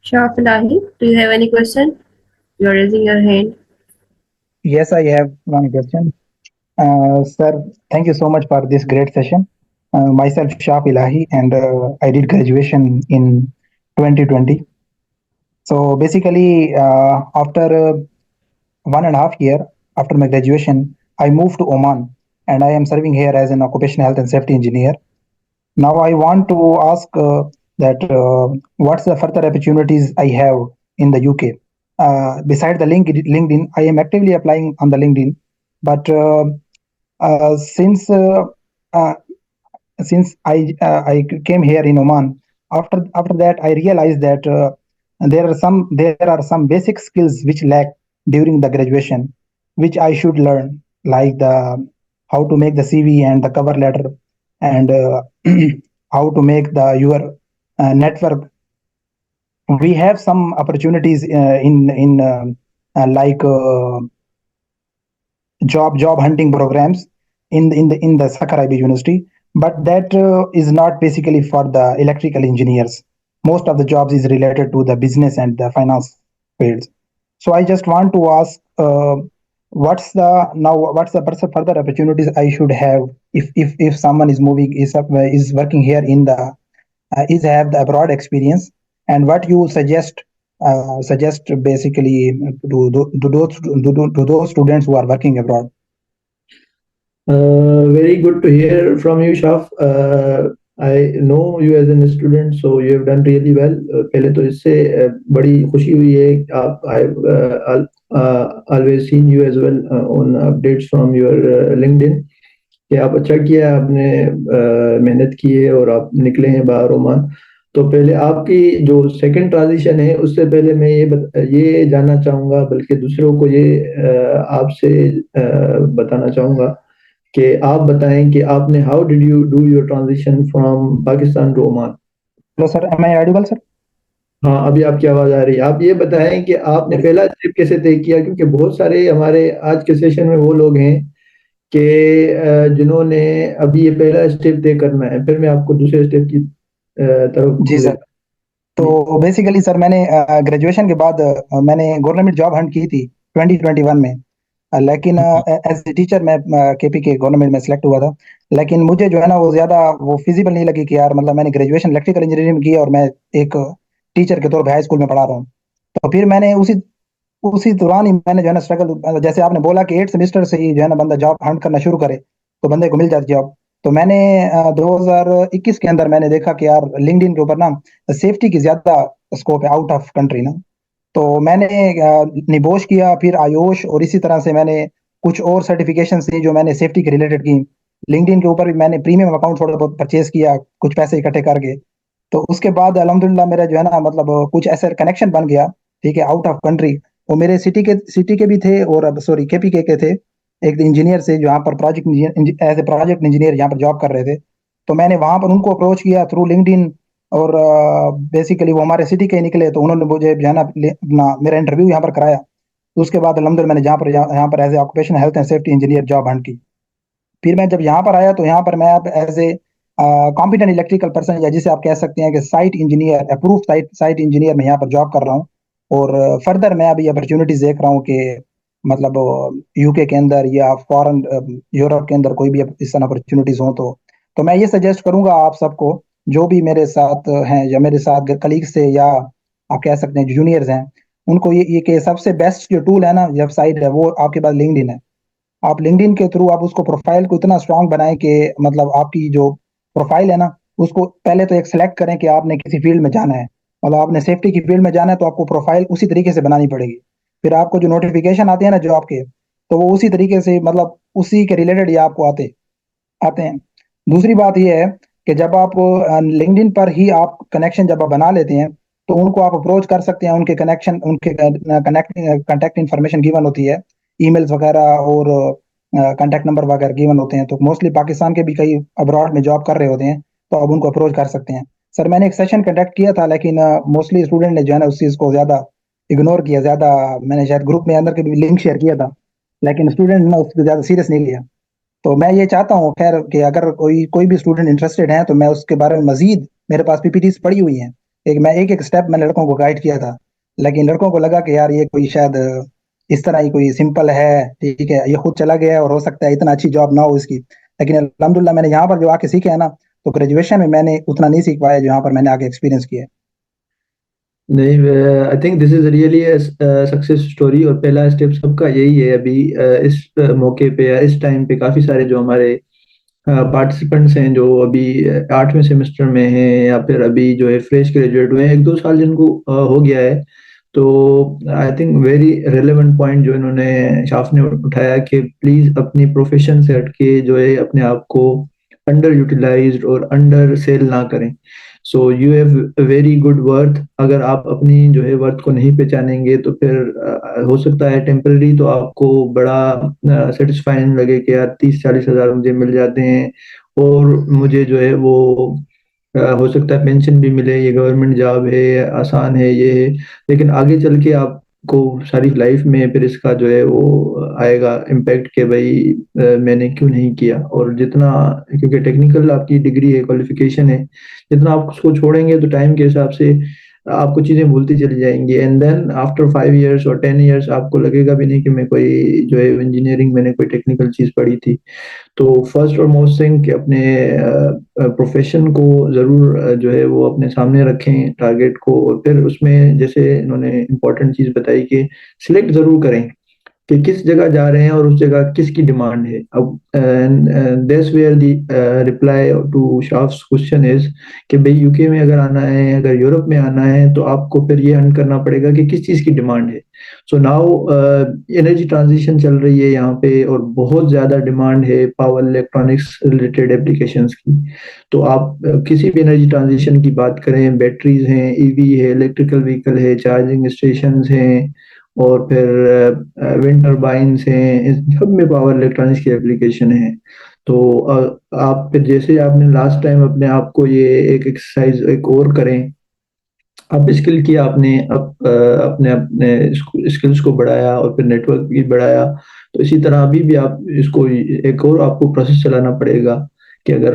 Shah Ilahi, do you have any question? You are raising your hand. Yes, I have one question. Sir, thank you so much for this great session. Myself, Shah Ilahi, and I did graduation in 2020. So basically, after 1.5 year after my graduation, I moved to Oman, and I am serving here as an occupational health and safety engineer. Now I want to ask that what's the further opportunities I have in the UK. Beside the LinkedIn, I am actively applying on the LinkedIn, but uh, since uh, uh, since I came here in Oman, after that I realized that there are some basic skills which lack during the graduation, which I should learn, like the how to make the CV and the cover letter, and how to make the your network. We have some opportunities in like job hunting programs in the Sakaraibi University, but that is not basically for the electrical engineers. Most of the jobs is related to the business and the finance fields. So I just want to ask, what's the further opportunities I should have if someone is moving is working here in the is have the abroad experience, and what you suggest basically to those students who are working abroad. Very good to hear from you, Shaf. I know you as a student, so you have done really well. पहले तो इससे बड़ी खुशी हुई है। आप always seen you as well on updates from your LinkedIn कि आप अच्छा किया, आपने मेहनत की है और आप निकले हैं बाहर ओमान। तो पहले आपकी जो सेकंड ट्रांजिशन है, उससे पहले मैं ये जानना चाहूँगा, बल्कि दूसरों को ये आपसे बताना चाहूँगा कि आप बताएं कि आपने how did you do your transition from Pakistan to Oman. Hello sir, am I audible sir? हाँ, अभी आपकी आवाज आ रही है। आप ये बताएं कि आपने पहला स्टेप कैसे तय किया, क्योंकि बहुत सारे हमारे आज के सेशन में वो लोग हैं कि जिन्होंने अभी ये पहला स्टेप तय करना है, फिर मैं आपको दूसरे स्टेप की तरफ। जी सर। तो बेसिकली सर, मैंने ग्रेजुएशन के बाद मैंने गवर्नमेंट जॉब हंट की थी 2021 में, लेकिन एज ए टीचर मैं केपी के गवर्नमेंट में सिलेक्ट हुआ था। लेकिन मुझे जो है ना वो ज़्यादा वो फिजिबल नहीं लगी कि यार मतलब मैंने ग्रेजुएशन इलेक्ट्रिकल इंजीनियरिंग में की और मैं एक टीचर के तौर पे हाई स्कूल में पढ़ा रहा हूँ। तो फिर मैंने उसी उसी दौरान ही मैंने जो है ना स्ट्रगल, जैसे आपने बोला कि 8 सेमेस्टर से ही जो है ना बंदा जॉब हंट करना शुरू करे तो बंदे को मिल जाती जॉब। तो मैंने 2021 के अंदर मैंने देखा कि यार लिंक्डइन के ऊपर ना सेफ्टी की ज्यादा स्कोप है आउट ऑफ कंट्री ना। तो मैंने निबोश किया, फिर आयोश, और इसी तरह से मैंने कुछ और सर्टिफिकेशन थी जो मैंने सेफ्टी के रिलेटेड की। लिंक्डइन के ऊपर भी मैंने प्रीमियम अकाउंट थोड़ा बहुत परचेज किया कुछ पैसे इकट्ठे करके। तो उसके बाद अल्हम्दुलिल्लाह मेरा जो है ना मतलब कुछ ऐसा कनेक्शन बन गया, ठीक है, आउट ऑफ कंट्री। वो मेरे सिटी के भी थे, और अब सॉरी केपी के थे। एक इंजीनियर से जो यहाँ पर project as a project engineer यहाँ पर जॉब कर रहे थे। तो मैंने वहां पर उनको अप्रोच किया थ्रू लिंक्डइन, और बेसिकली वो हमारे सिटी के ही निकले। तो उन्होंने मुझे जो है ना अपना मेरा इंटरव्यू यहाँ पर कराया। तो उसके बाद अल्हम्दुलिल्लाह मैंने यहाँ पर as a occupation health and safety engineer job hunt की। फिर मैं जब यहाँ पर आया तो यहाँ पर मैं अब as a competent electrical person, या जिसे आप कह सकते हैं कि site engineer, approve site engineer, मैं यहाँ पर जॉब कर रहा हूँ। और फर्दर मैं अभी अपॉर्चुनिटीज देख रहा हूँ कि मतलब यूके के अंदर या फॉरेन यूरोप के अंदर कोई भी इस तरह अपॉर्चुनिटीज हो तो मैं ये सजेस्ट करूंगा आप सबको, जो भी मेरे साथ हैं या मेरे साथ कलीग से, या आप कह सकते हैं जूनियर्स हैं, उनको ये कि सबसे बेस्ट जो टूल है ना, वेबसाइट है, वो आपके पास लिंक्डइन है। आप लिंक्डइन के थ्रू आप उसको प्रोफाइल को इतना स्ट्रांग बनाएं कि मतलब आपकी जो प्रोफाइल है ना, उसको पहले तो एक सेलेक्ट करें कि आपने किसी फील्ड में जाना है। मतलब आपने सेफ्टी की फील्ड में जाना है तो आपको प्रोफाइल उसी तरीके से बनानी पड़ेगी। फिर आपको जो नोटिफिकेशन आते हैं ना जॉब के, तो वो उसी तरीके से मतलब उसी के रिलेटेड ही आपको आते आते हैं। दूसरी बात ये है कि जब आप लिंक्डइन पर ही आप कनेक्शन जब आप बना लेते हैं तो उनको आप अप्रोच कर सकते हैं। उनके कनेक्शन, उनके कनेक्ट इन्फॉर्मेशन गिवन होती है, ईमेल्स वगैरह और कॉन्टैक्ट नंबर वगैरह गिवन होते हैं। तो मोस्टली पाकिस्तान के भी कई अब्रॉड में जॉब कर रहे होते हैं, तो आप उनको अप्रोच कर सकते हैं। सर मैंने एक सेशन कंडक्ट किया था, लेकिन मोस्टली स्टूडेंट ने जो है ना उस चीज़ को ज़्यादा इग्नोर किया। ज़्यादा मैंने शायद ग्रुप में अंदर के भी लिंक शेयर किया था, लेकिन स्टूडेंट ने उसको ज़्यादा सीरियस नहीं लिया। तो मैं ये चाहता हूँ खैर कि अगर कोई भी स्टूडेंट इंटरेस्टेड है तो मैं उसके बारे में मजीद, मेरे पास पीपीटीज पड़ी हुई हैं, एक स्टेप मैंने लड़कों को गाइड किया था, लेकिन लड़कों को लगा कि यार ये कोई शायद इस तरह ही कोई सिंपल है, ठीक है, ये खुद चला गया है और हो सकता है इतना अच्छी जॉब ना हो इसकी। लेकिन अल्हम्दुलिल्लाह मैंने यहाँ पर जो आके सीखे है ना, तो ग्रेजुएशन में मैंने उतना नहीं सीख पाया जो यहाँ पर मैंने आगे एक्सपीरियंस किया है। नहीं, I think this is really success story, और पहला स्टेप सबका यही है अभी। इस मौके पे या इस टाइम पे काफी सारे जो हमारे पार्टिसिपेंट्स हैं जो अभी 8वें सेमेस्टर में हैं या फिर अभी जो है फ्रेश ग्रेजुएट हुए हैं, 1-2 साल जिनको हो गया है, तो I think very relevant point जो इन्होंने शाफ ने उठाया कि प्लीज अपनी प्रोफेशन से हटके जो है अपने आप को अंडर यूटिलाइज्ड और अंडर सेल ना करें। So you have very good worth. अगर आप अपनी जो है वर्थ को नहीं पहचानेंगे तो फिर हो सकता है टेम्पररी तो आपको बड़ा सेटिस्फाइंग लगे कि यार 30-40 हज़ार मुझे मिल जाते हैं और मुझे जो है वो हो सकता है पेंशन भी मिले, ये गवर्नमेंट जॉब है, आसान है, ये है। लेकिन आगे चल के आपको सारी लाइफ में फिर इसका जो है वो आएगा इम्पैक्ट कि भाई मैंने क्यों नहीं किया। और जितना, क्योंकि टेक्निकल आपकी डिग्री है, क्वालिफिकेशन है, जितना आप उसको छोड़ेंगे तो टाइम के हिसाब से आपको चीजें भूलती चली जाएंगी, एंड देन आफ्टर 5 इयर्स और 10 इयर्स आपको लगेगा भी नहीं कि मैं कोई जो है इंजीनियरिंग मैंने कोई टेक्निकल चीज पढ़ी थी। तो फर्स्ट और मोस्ट थिंग कि अपने प्रोफेशन को ज़रूर जो है वो अपने सामने रखें टारगेट को, और फिर उसमें जैसे इन्होंने इम्पोर्टेंट चीज़ बताई कि सिलेक्ट ज़रूर करें कि किस जगह जा रहे हैं और उस जगह किसकी डिमांड है। अब that's where the reply to Shaf's question is कि भाई यूके में अगर आना है, अगर यूरोप में आना है, तो आपको फिर ये हंट करना पड़ेगा कि किस चीज़ की डिमांड है। सो नाउ एनर्जी ट्रांजिशन चल रही है यहाँ पे और बहुत ज़्यादा डिमांड है पावर इलेक्ट्रॉनिक्स रिलेटेड एप्लीकेशंस की। तो आप किसी भी एनर्जी ट्रांजिशन की बात करें, बैटरीज हैं, ईवी है, इलेक्ट्रिकल व्हीकल है, चार्जिंग स्टेशंस हैं, और फिर विंड टर्बाइन्स हैं, इस सब में पावर इलेक्ट्रॉनिक्स की एप्लीकेशन है। तो आप फिर जैसे आपने लास्ट टाइम अपने आप को ये एक एक्सरसाइज एक और करें, अब स्किल किया आपने, अब अपने अपने स्किल्स को बढ़ाया और फिर नेटवर्क भी बढ़ाया, तो इसी तरह अभी भी आप इसको एक और आपको प्रोसेस चलाना पड़ेगा कि अगर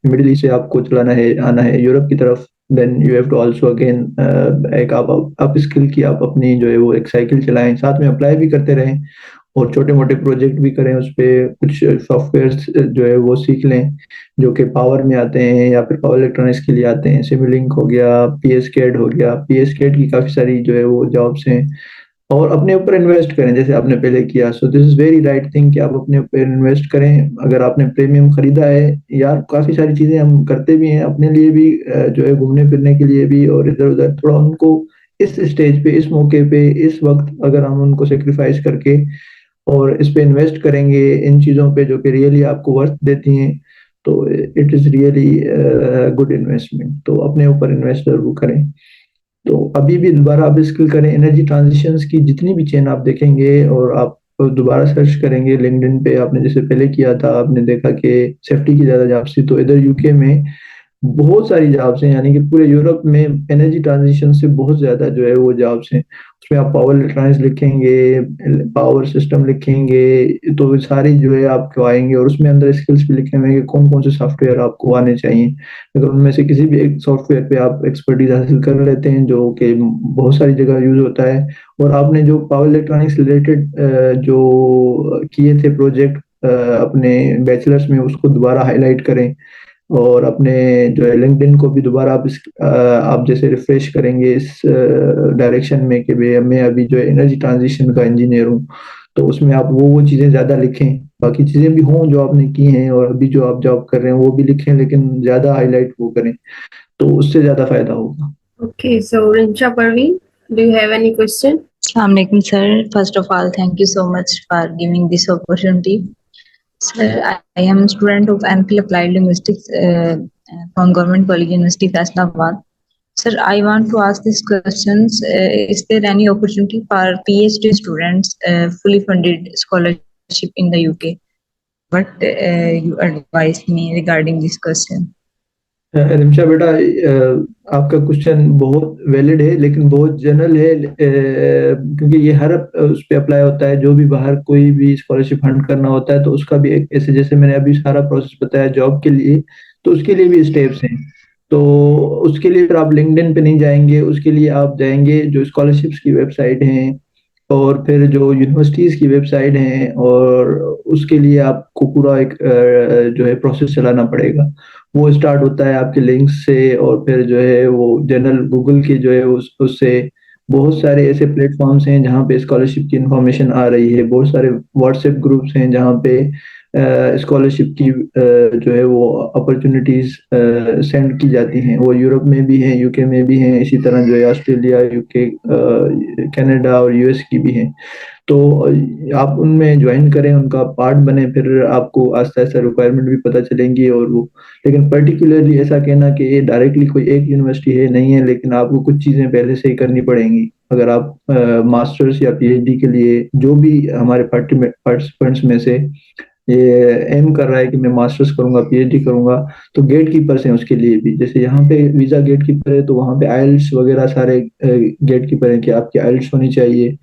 मिडिल ईस्ट से आपको चलाना है, आना है यूरोप की तरफ, then you have to also again एक आप स्किल की आप अपनी जो है वो एक साइकिल चलाएं, साथ में अप्लाई भी करते रहें और छोटे मोटे प्रोजेक्ट भी करें, उस पे कुछ सॉफ्टवेयर जो है वो सीख लें जो कि पावर में आते हैं या फिर पावर इलेक्ट्रॉनिक्स के लिए आते हैं। सिमुलिंक हो गया, पीएसकेड हो गया, पीएसकेड की काफी सारी जो है वो जॉब्स हैं। और अपने ऊपर इन्वेस्ट करें जैसे आपने पहले किया। So this is very right thing कि आप अपने ऊपर इन्वेस्ट करें। अगर आपने प्रीमियम खरीदा है, यार काफी सारी चीजें हम करते भी हैं अपने लिए भी, जो है घूमने फिरने के लिए भी, और इधर उधर थोड़ा उनको इस स्टेज पे, इस मौके पे, इस वक्त अगर हम उनको सेक्रीफाइस करके और इस पे इन्वेस्ट करेंगे इन चीज़ों पे जो कि रियली आपको वर्थ देती हैं, तो it is really good investment. तो अपने ऊपर इन्वेस्ट जरूर करें। तो अभी भी दोबारा आप स्किल करें। एनर्जी ट्रांजिशंस की जितनी भी चेन आप देखेंगे और आप दोबारा सर्च करेंगे लिंक्डइन पे, आपने जैसे पहले किया था, आपने देखा कि सेफ्टी की ज्यादा जॉब्स थी, तो इधर यूके में बहुत सारी जॉब्स हैं, यानी कि पूरे यूरोप में एनर्जी ट्रांजिशन से बहुत ज्यादा जो है वो जॉब्स हैं। उसमें आप पावर इलेक्ट्रॉनिक्स लिखेंगे, पावर सिस्टम लिखेंगे, तो वो सारी जो है आपको आएंगे, और उसमें अंदर स्किल्स भी लिखे हुए हैं कि कौन कौन से सॉफ्टवेयर आपको आने चाहिए। अगर उनमें से किसी भी एक सॉफ्टवेयर पे आप एक्सपर्टीज हासिल कर लेते हैं जो कि बहुत सारी जगह यूज होता है, और आपने जो पावर इलेक्ट्रॉनिक्स रिलेटेड जो किए थे प्रोजेक्ट अपने बैचलर्स में, उसको दोबारा हाईलाइट करें। और अपने जो है लिंक्डइन को भी दोबारा आप जैसे रिफ्रेश करेंगे इस डायरेक्शन में कि भाई मैं अभी जो है एनर्जी ट्रांजिशन का इंजीनियर हूँ, तो उसमें आप वो चीज़ें ज़्यादा लिखें। बाकी चीज़ें भी हों जो आपने की हैं और अभी जो आप जॉब कर रहे हैं वो भी लिखें, लेकिन ज़्यादा हाईलाइट वो करें, तो उससे ज़्यादा फायदा होगा। Okay, so Rinsha Parveen, do you have any question? Assalamualaikum sir. First of all, thank you so much for giving this opportunity. Sir, I am a student of MPhil Applied Linguistics from Government College University, Faisalabad. Sir, I want to ask these questions. Is there any opportunity for PhD students fully funded scholarship in the UK? What you advise me regarding this question? Rimsha बेटा, आपका question बहुत valid है लेकिन बहुत general है, क्योंकि ये हर उस पे अप्लाई होता है। जो भी बाहर कोई भी स्कॉलरशिप फंड करना होता है तो उसका भी एक ऐसे, जैसे मैंने अभी सारा प्रोसेस बताया जॉब के लिए, तो उसके लिए भी स्टेप्स हैं। तो उसके लिए फिर आप लिंक्डइन पे नहीं जाएंगे, उसके लिए आप जाएंगे जो स्कॉलरशिप्स की वेबसाइट हैं और फिर जो यूनिवर्सिटीज़ की वेबसाइट हैं, और उसके लिए आपको पूरा एक जो है प्रोसेस चलाना पड़ेगा। वो स्टार्ट होता है आपके लिंक्स से, और फिर जो है वो जनरल गूगल के जो है उससे बहुत सारे ऐसे प्लेटफॉर्म्स हैं जहाँ पे स्कॉलरशिप की इंफॉर्मेशन आ रही है। बहुत सारे व्हाट्सएप ग्रुप्स हैं जहाँ पे स्कॉलरशिप की जो है वो अपॉर्चुनिटीज सेंड की जाती हैं। वो यूरोप में भी हैं, यूके में भी हैं, इसी तरह जो है ऑस्ट्रेलिया, यूके, कनाडा और यूएस की भी हैं। तो आप उनमें ज्वाइन करें, उनका पार्ट बने, फिर आपको आस्ता आस्ता रिक्वायरमेंट भी पता चलेंगी। और वो, लेकिन पर्टिकुलरली ऐसा कहना कि ये डायरेक्टली कोई एक यूनिवर्सिटी है, नहीं है, लेकिन आपको कुछ चीज़ें पहले से ही करनी पड़ेंगी। अगर आप मास्टर्स या पीएचडी के लिए, जो भी हमारे पार्टिसिपेंट्स में से ये एम कर रहा है कि मैं मास्टर्स करूंगा, पीएचडी करूंगा, तो गेट कीपर्स हैं उसके लिए भी। जैसे यहाँ पे वीजा गेट कीपर है, तो वहाँ पे आइल्स वगैरह सारे गेट कीपर हैं कि आपकी आइल्स होनी चाहिए।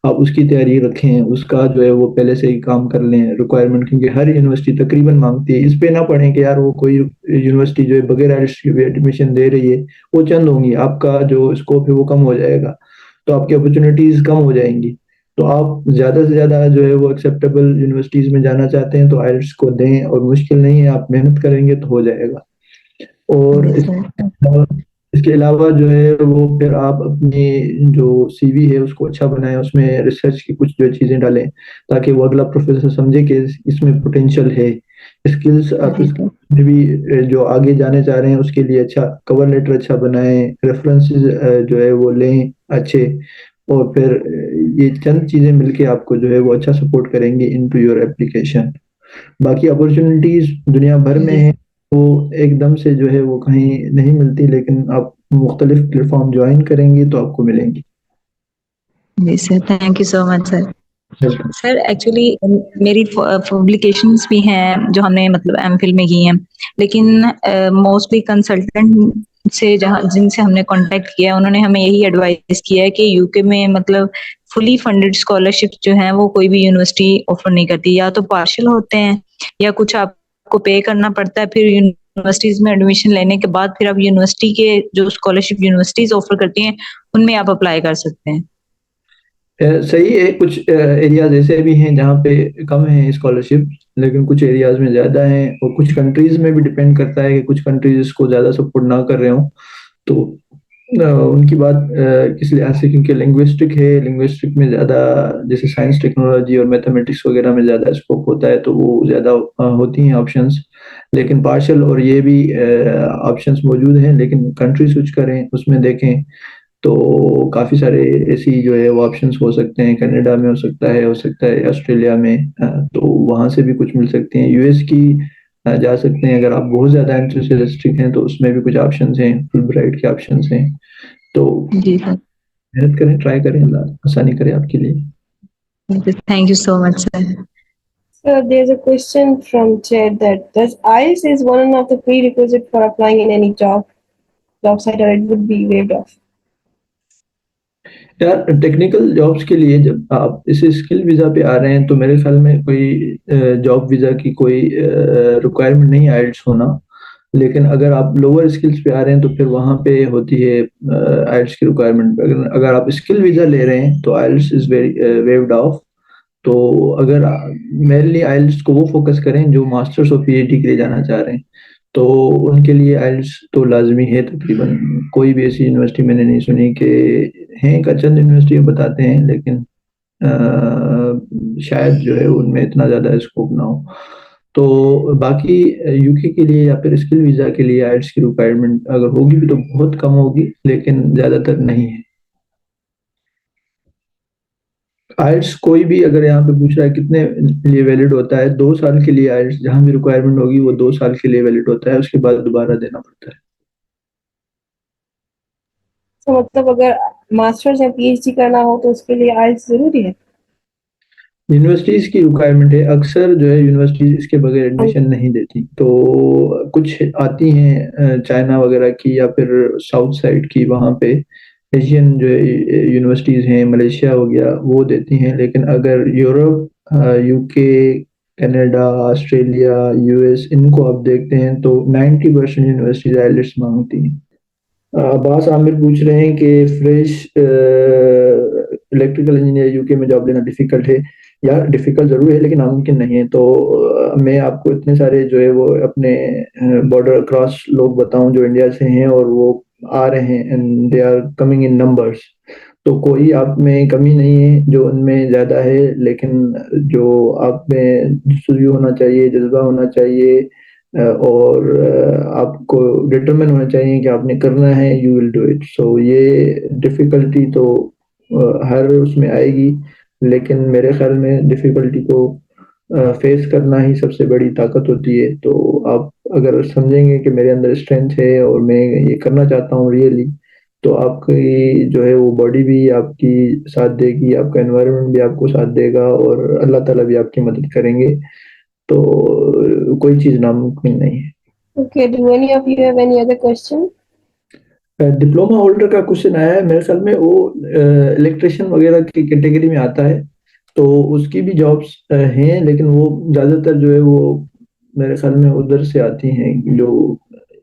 आप उसकी तैयारी रखें, उसका जो है वो पहले से ही काम कर लें रिक्वायरमेंट, क्योंकि हर यूनिवर्सिटी तकरीबन मांगती है। इस पे ना पढ़ें कि यार वो कोई यूनिवर्सिटी जो है बगैर आइल्स के भी एडमिशन दे रही है, वो चंद होंगी, आपका जो स्कोप है वो कम हो जाएगा, तो आपकी अपॉर्चुनिटीज कम हो जाएंगी। तो आप ज्यादा से ज्यादा जो है वो एक्सेप्टेबल यूनिवर्सिटीज में जाना चाहते हैं तो आइल्स को दें, और मुश्किल नहीं है, आप मेहनत करेंगे तो हो जाएगा। और जी सर। इसके अलावा जो है वो फिर आप अपनी जो सीवी है उसको अच्छा बनाएं, उसमें रिसर्च की कुछ जो चीजें डालें, ताकि वो अगला प्रोफेसर समझे कि इसमें पोटेंशियल है। स्किल्स आप जी सर। में भी जो आगे जाने चाह रहे हैं उसके लिए अच्छा कवर लेटर अच्छा बनाएं, रेफरेंसेस जो है वो लें अच्छे। और फिर ये चंद चीजें मिलके आपको जो है वो अच्छा सपोर्ट करेंगी इनटू योर एप्लीकेशन। बाकी अपॉर्चुनिटीज दुनिया भर में जी। है, वो एकदम से जो है वो कहीं नहीं मिलती, लेकिन आप मुख्तलिफ प्लेटफॉर्म ज्वाइन करेंगे तो आपको मिलेंगी। जी sir, thank you so much sir. Welcome. Sir actually मेरी पब्लिकेशंस भी हैं जो हमने मतलब एमफिल में की हैं, लेकिन मोस्टली कंसल्टेंट से जहाँ जिनसे हमने कांटेक्ट किया उन्होंने हमें यही एडवाइस किया है कि यूके में मतलब फुली फंडेड स्कॉलरशिप जो हैं वो कोई भी यूनिवर्सिटी ऑफर नहीं करती, या तो पार्शियल होते हैं या कुछ आपको पे करना पड़ता है। फिर यूनिवर्सिटीज में एडमिशन लेने के बाद फिर आप यूनिवर्सिटी के जो स्कॉलरशिप यूनिवर्सिटीज ऑफर करती हैं उनमें आप अप्लाई कर सकते हैं। सही है, कुछ एरियाज ऐसे भी हैं जहाँ पे कम है स्कॉलरशिप, लेकिन कुछ एरियाज में ज़्यादा है, और कुछ कंट्रीज में भी डिपेंड करता है कि कुछ कंट्रीज इसको ज़्यादा सपोर्ट ना कर रहे हो। तो उनकी बात किस लिहाज से, क्योंकि लिंग्विस्टिक है, लिंग्विस्टिक में ज़्यादा, जैसे साइंस टेक्नोलॉजी और मैथमेटिक्स वगैरह में ज़्यादा स्कोप होता है, तो वो ज़्यादा होती हैं ऑप्शंस। लेकिन पार्शल और ये भी ऑप्शंस मौजूद हैं, लेकिन कंट्री स्विच करें उसमें देखें तो काफ़ी सारे ऐसी जो है वो ऑप्शंस हो सकते हैं। कनाडा में हो सकता है ऑस्ट्रेलिया में, तो वहाँ से भी कुछ मिल सकते हैं। यूएस की जा सकते हैं। अगर आप बहुत ज़्यादा इंटरेस्टेड हैं तो उसमें भी कुछ ऑप्शंस हैं, फुल ब्राइट के ऑप्शंस हैं। तो जी सर। मेहनत करें, ट्राई करें, अल्लाह आसानी करे आपके लिए। Thank you so much sir. So there's a question from chat that does IELTS is one of the prerequisite for applying in any job site, or it would be waived off? यार technical jobs के लिए जब आप इस skill visa पे आ रहे हैं तो मेरे ख्याल में कोई जॉब वीज़ा की कोई रिक्वायरमेंट नहीं है आइल्स होना। लेकिन अगर आप लोअर स्किल्स पे आ रहे हैं तो फिर वहाँ पे होती है आइल्स की रिक्वायरमेंट। अगर अगर आप स्किल वीज़ा ले रहे हैं तो आइल्स इज़ वेरी वेव्ड ऑफ। तो अगर मेनली आइल्स को वो फोकस करें जो मास्टर्स और पीएचडी के लिए जाना चाह रहे हैं, तो उनके लिए आइल्स तो लाजमी है। तकरीबन कोई भी ऐसी यूनिवर्सिटी मैंने नहीं सुनी कि, हैं का चंद यूनिवर्सिटी बताते हैं, लेकिन शायद जो है उनमें इतना ज़्यादा स्कोप ना हो। तो बाकी यूके के लिए या फिर स्किल वीज़ा के लिए आइल्स की रिक्वायरमेंट अगर होगी भी तो बहुत कम होगी, लेकिन ज़्यादातर नहीं है। आइल्स कोई भी अगर यहाँ पे पूछ रहा है कितने लिए वैलिड होता है, 2 साल के लिए आइल्स जहाँ भी रिक्वायरमेंट होगी वो 2 साल के लिए वैलिड होता है, उसके बाद दोबारा देना पड़ता है। तो मतलब अगर मास्टर्स या पीएचडी करना हो तो उसके लिए IELTS जरूरी है? यूनिवर्सिटीज की रिक्वायरमेंट है, अक्सर जो है यूनिवर्सिटीज इसके बगैर एडमिशन नहीं देती। तो कुछ आती हैं चाइना वगैरह की या फिर साउथ साइड की, वहाँ पे एशियन जो है यूनिवर्सिटीज हैं, मलेशिया हो गया, वो देती हैं। लेकिन अगर Europe, UK, Canada, Australia, US, इनको आप देखते हैं तो 90% यूनिवर्सिटीज आइलेट्स मांगती हैं। अब्बास आमिर पूछ रहे हैं कि फ्रेश इलेक्ट्रिकल इंजीनियर यूके में जॉब लेना डिफिकल्ट है। यार डिफिकल्ट जरूर है लेकिन नामुमकिन नहीं है। तो मैं आपको इतने सारे जो है वो अपने बॉर्डर क्रॉस लोग बताऊं जो इंडिया से हैं और वो आ रहे हैं, and they are coming in numbers. तो कोई आप में कमी नहीं है जो उनमें ज्यादा है, लेकिन जो आप में जुस्सू होना चाहिए, जज्बा होना चाहिए, और आपको डिटरमिन होना चाहिए कि आपने करना है, यू विल डू इट। सो ये डिफिकल्टी तो हर उसमें आएगी, लेकिन मेरे ख्याल में डिफिकल्टी को फेस करना ही सबसे बड़ी ताकत होती है। तो आप अगर समझेंगे कि मेरे अंदर स्ट्रेंथ है और मैं ये करना चाहता हूँ रियली, तो आपकी जो है वो बॉडी भी आपकी साथ देगी, आपका एनवायरनमेंट भी आपको साथ देगा, और अल्लाह ताला भी आपकी मदद करेंगे। तो कोई चीज़ नामुमकिन नहीं है। Okay, do any of you have any other question? Diploma holder का क्वेश्चन आया है, मेरे ख्याल में वो इलेक्ट्रिशियन वगैरह की कैटेगरी में आता है। तो उसकी भी जॉब्स हैं, लेकिन वो ज़्यादातर जो है वो मेरे ख्याल में उधर से आती हैं, जो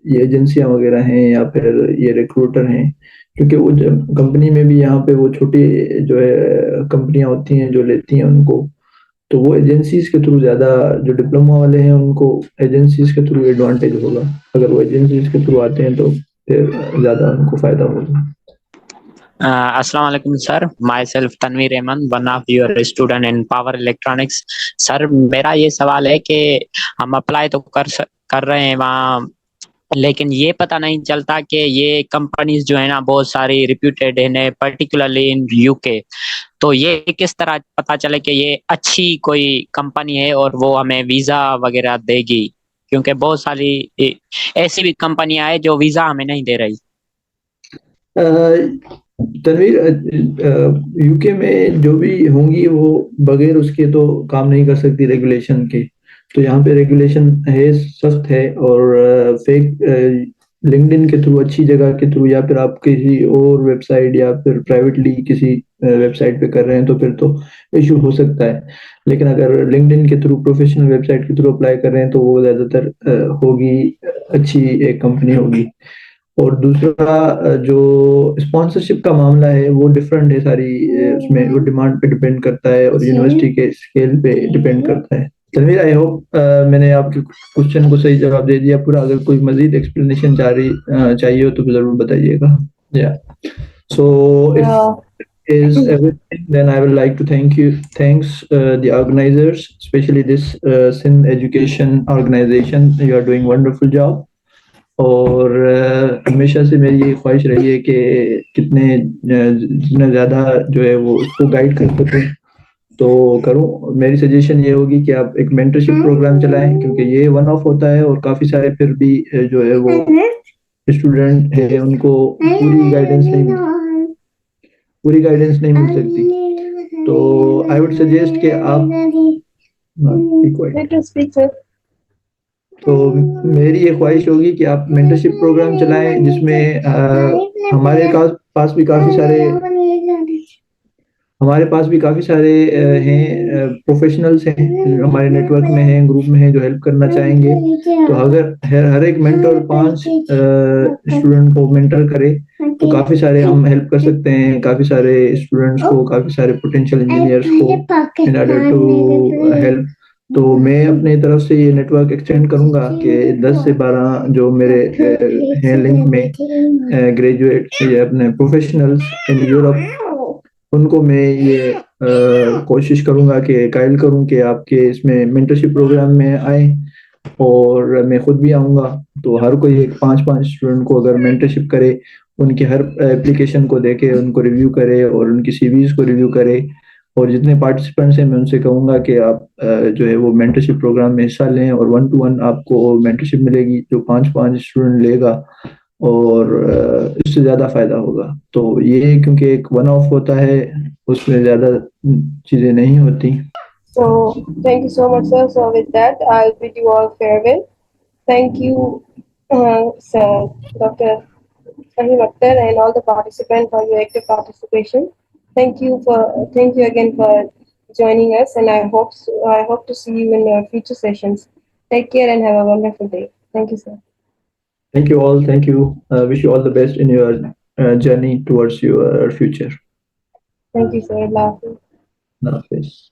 ये एजेंसियां वगैरह हैं या फिर ये रिक्रूटर हैं। क्योंकि वो कंपनी में भी यहाँ पे वो छोटी जो है कंपनियां होती हैं जो लेती हैं उनको। तो वो एजेंसीज के थ्रू ज़्यादा, जो डिप्लोमा वाले हैं उनको एजेंसीज के थ्रू एडवांटेज होगा। अगर वो एजेंसीज के थ्रू आते हैं तो फिर ज़्यादा उनको फ़ायदा होगा। अस्सलाम वालेकुम sir, myself Tanveer Ahmed, one of your student in power electronics. Sir मेरा ये सवाल है कि हम अप्लाई तो कर रहे हैं वहाँ, लेकिन ये पता नहीं चलता कि ये कंपनीज जो है ना बहुत सारी रिप्यूटेड है, पर्टिकुलरली इन यूके। तो ये किस तरह पता चले कि ये अच्छी कोई कंपनी है और वो हमें वीज़ा वगैरह देगी, क्योंकि बहुत सारी ऐसी भी कंपनियां हैं जो वीज़ा हमें नहीं दे रही। तनवीर, यूके में जो भी होंगी वो बगैर उसके तो काम नहीं कर सकती रेगुलेशन के। तो यहाँ पे रेगुलेशन है, सख्त है, और फेक लिंक्डइन के थ्रू, अच्छी जगह के थ्रू, या फिर आप किसी और वेबसाइट या फिर प्राइवेटली किसी वेबसाइट पे कर रहे हैं तो फिर तो इशू हो सकता है। लेकिन अगर लिंक्डइन के थ्रू, प्रोफेशनल वेबसाइट के थ्रू अप्लाई कर रहे हैं तो वो ज़्यादातर होगी, अच्छी एक कंपनी होगी। और दूसरा जो स्पॉन्सरशिप का मामला है वो डिफरेंट है सारी, उसमें वो डिमांड पे डिपेंड करता है और यूनिवर्सिटी के स्केल पे डिपेंड करता है। तनवीर, आई होप मैंने आपके क्वेश्चन को सही जवाब दे दिया पूरा। अगर कोई मजीद एक्सप्लेनेशन चाहिए हो तो जरूर बताइएगा। या so if is everything, then I would like to thanks the organizers, especially this Sindh Education Organization. You are doing wonderful job. और हमेशा से मेरी ये ख्वाहिश रही है कि जितना ज़्यादा जो है वो उसको गाइड कर सकें तो करूं। मेरी सजेशन ये होगी कि आप एक मेंटरशिप प्रोग्राम चलाएं, क्योंकि ये वन ऑफ होता है और काफ़ी सारे फिर भी जो है वो स्टूडेंट है उनको पूरी गाइडेंस नहीं मिल सकती। तो आई वुड सजेस्ट कि आप Let us speak, sir. तो मेरी ये ख्वाहिश होगी कि आप मेंटरशिप प्रोग्राम चलाएं, जिसमें हमारे पास भी काफ़ी सारे हैं, प्रोफेशनल्स हैं हमारे नेटवर्क में हैं, ग्रुप में हैं, जो हेल्प करना चाहेंगे। तो अगर हर एक मेंटर 5 स्टूडेंट को मेंटर करे तो काफ़ी सारे हम हेल्प कर सकते हैं, काफ़ी सारे स्टूडेंट्स को, काफ़ी सारे पोटेंशियल इंजीनियर्स को, इन ऑर्डर टू हेल्प। तो मैं अपनी तरफ से ये नेटवर्क एक्सटेंड करूंगा कि 10 से 12 जो मेरे हैं लिंक में ग्रेजुएट या अपने प्रोफेशनल्स इन यूरोप, उनको मैं ये कोशिश करूंगा कि गाइड करूं कि आपके इसमें मेंटरशिप प्रोग्राम में आए, और मैं खुद भी आऊंगा। तो हर कोई एक 5-5 स्टूडेंट को अगर मेंटरशिप करे, उनकी हर एप्लीकेशन को देखे, उनको रिव्यू करे और उनकी सीवीज को रिव्यू करे। और जितने पार्टिसिपेंट्स हैं मैं उनसे कहूंगा कि आप जो है वो मेंटरशिप प्रोग्राम में हिस्सा लें, और 1-to-1 आपको मेंटरशिप मिलेगी जो 5-5 स्टूडेंट लेगा, और इससे ज़्यादा फायदा होगा। तो ये क्योंकि एक वन ऑफ होता है, उसमें ज़्यादा चीज़ें नहीं होती। So thank you so much, sir. So with that, I'll bid you all farewell. Thank you, sir, Dr. Faheem Akhtar, and all the participants for your active participation. Thank you again for joining us, and I hope to see you in future sessions. Take care and have a wonderful day. Thank you, sir. Thank you all. Thank you. Wish you all the best in your journey towards your future. Thank you, sir. Allah Hafiz. Allah Hafiz.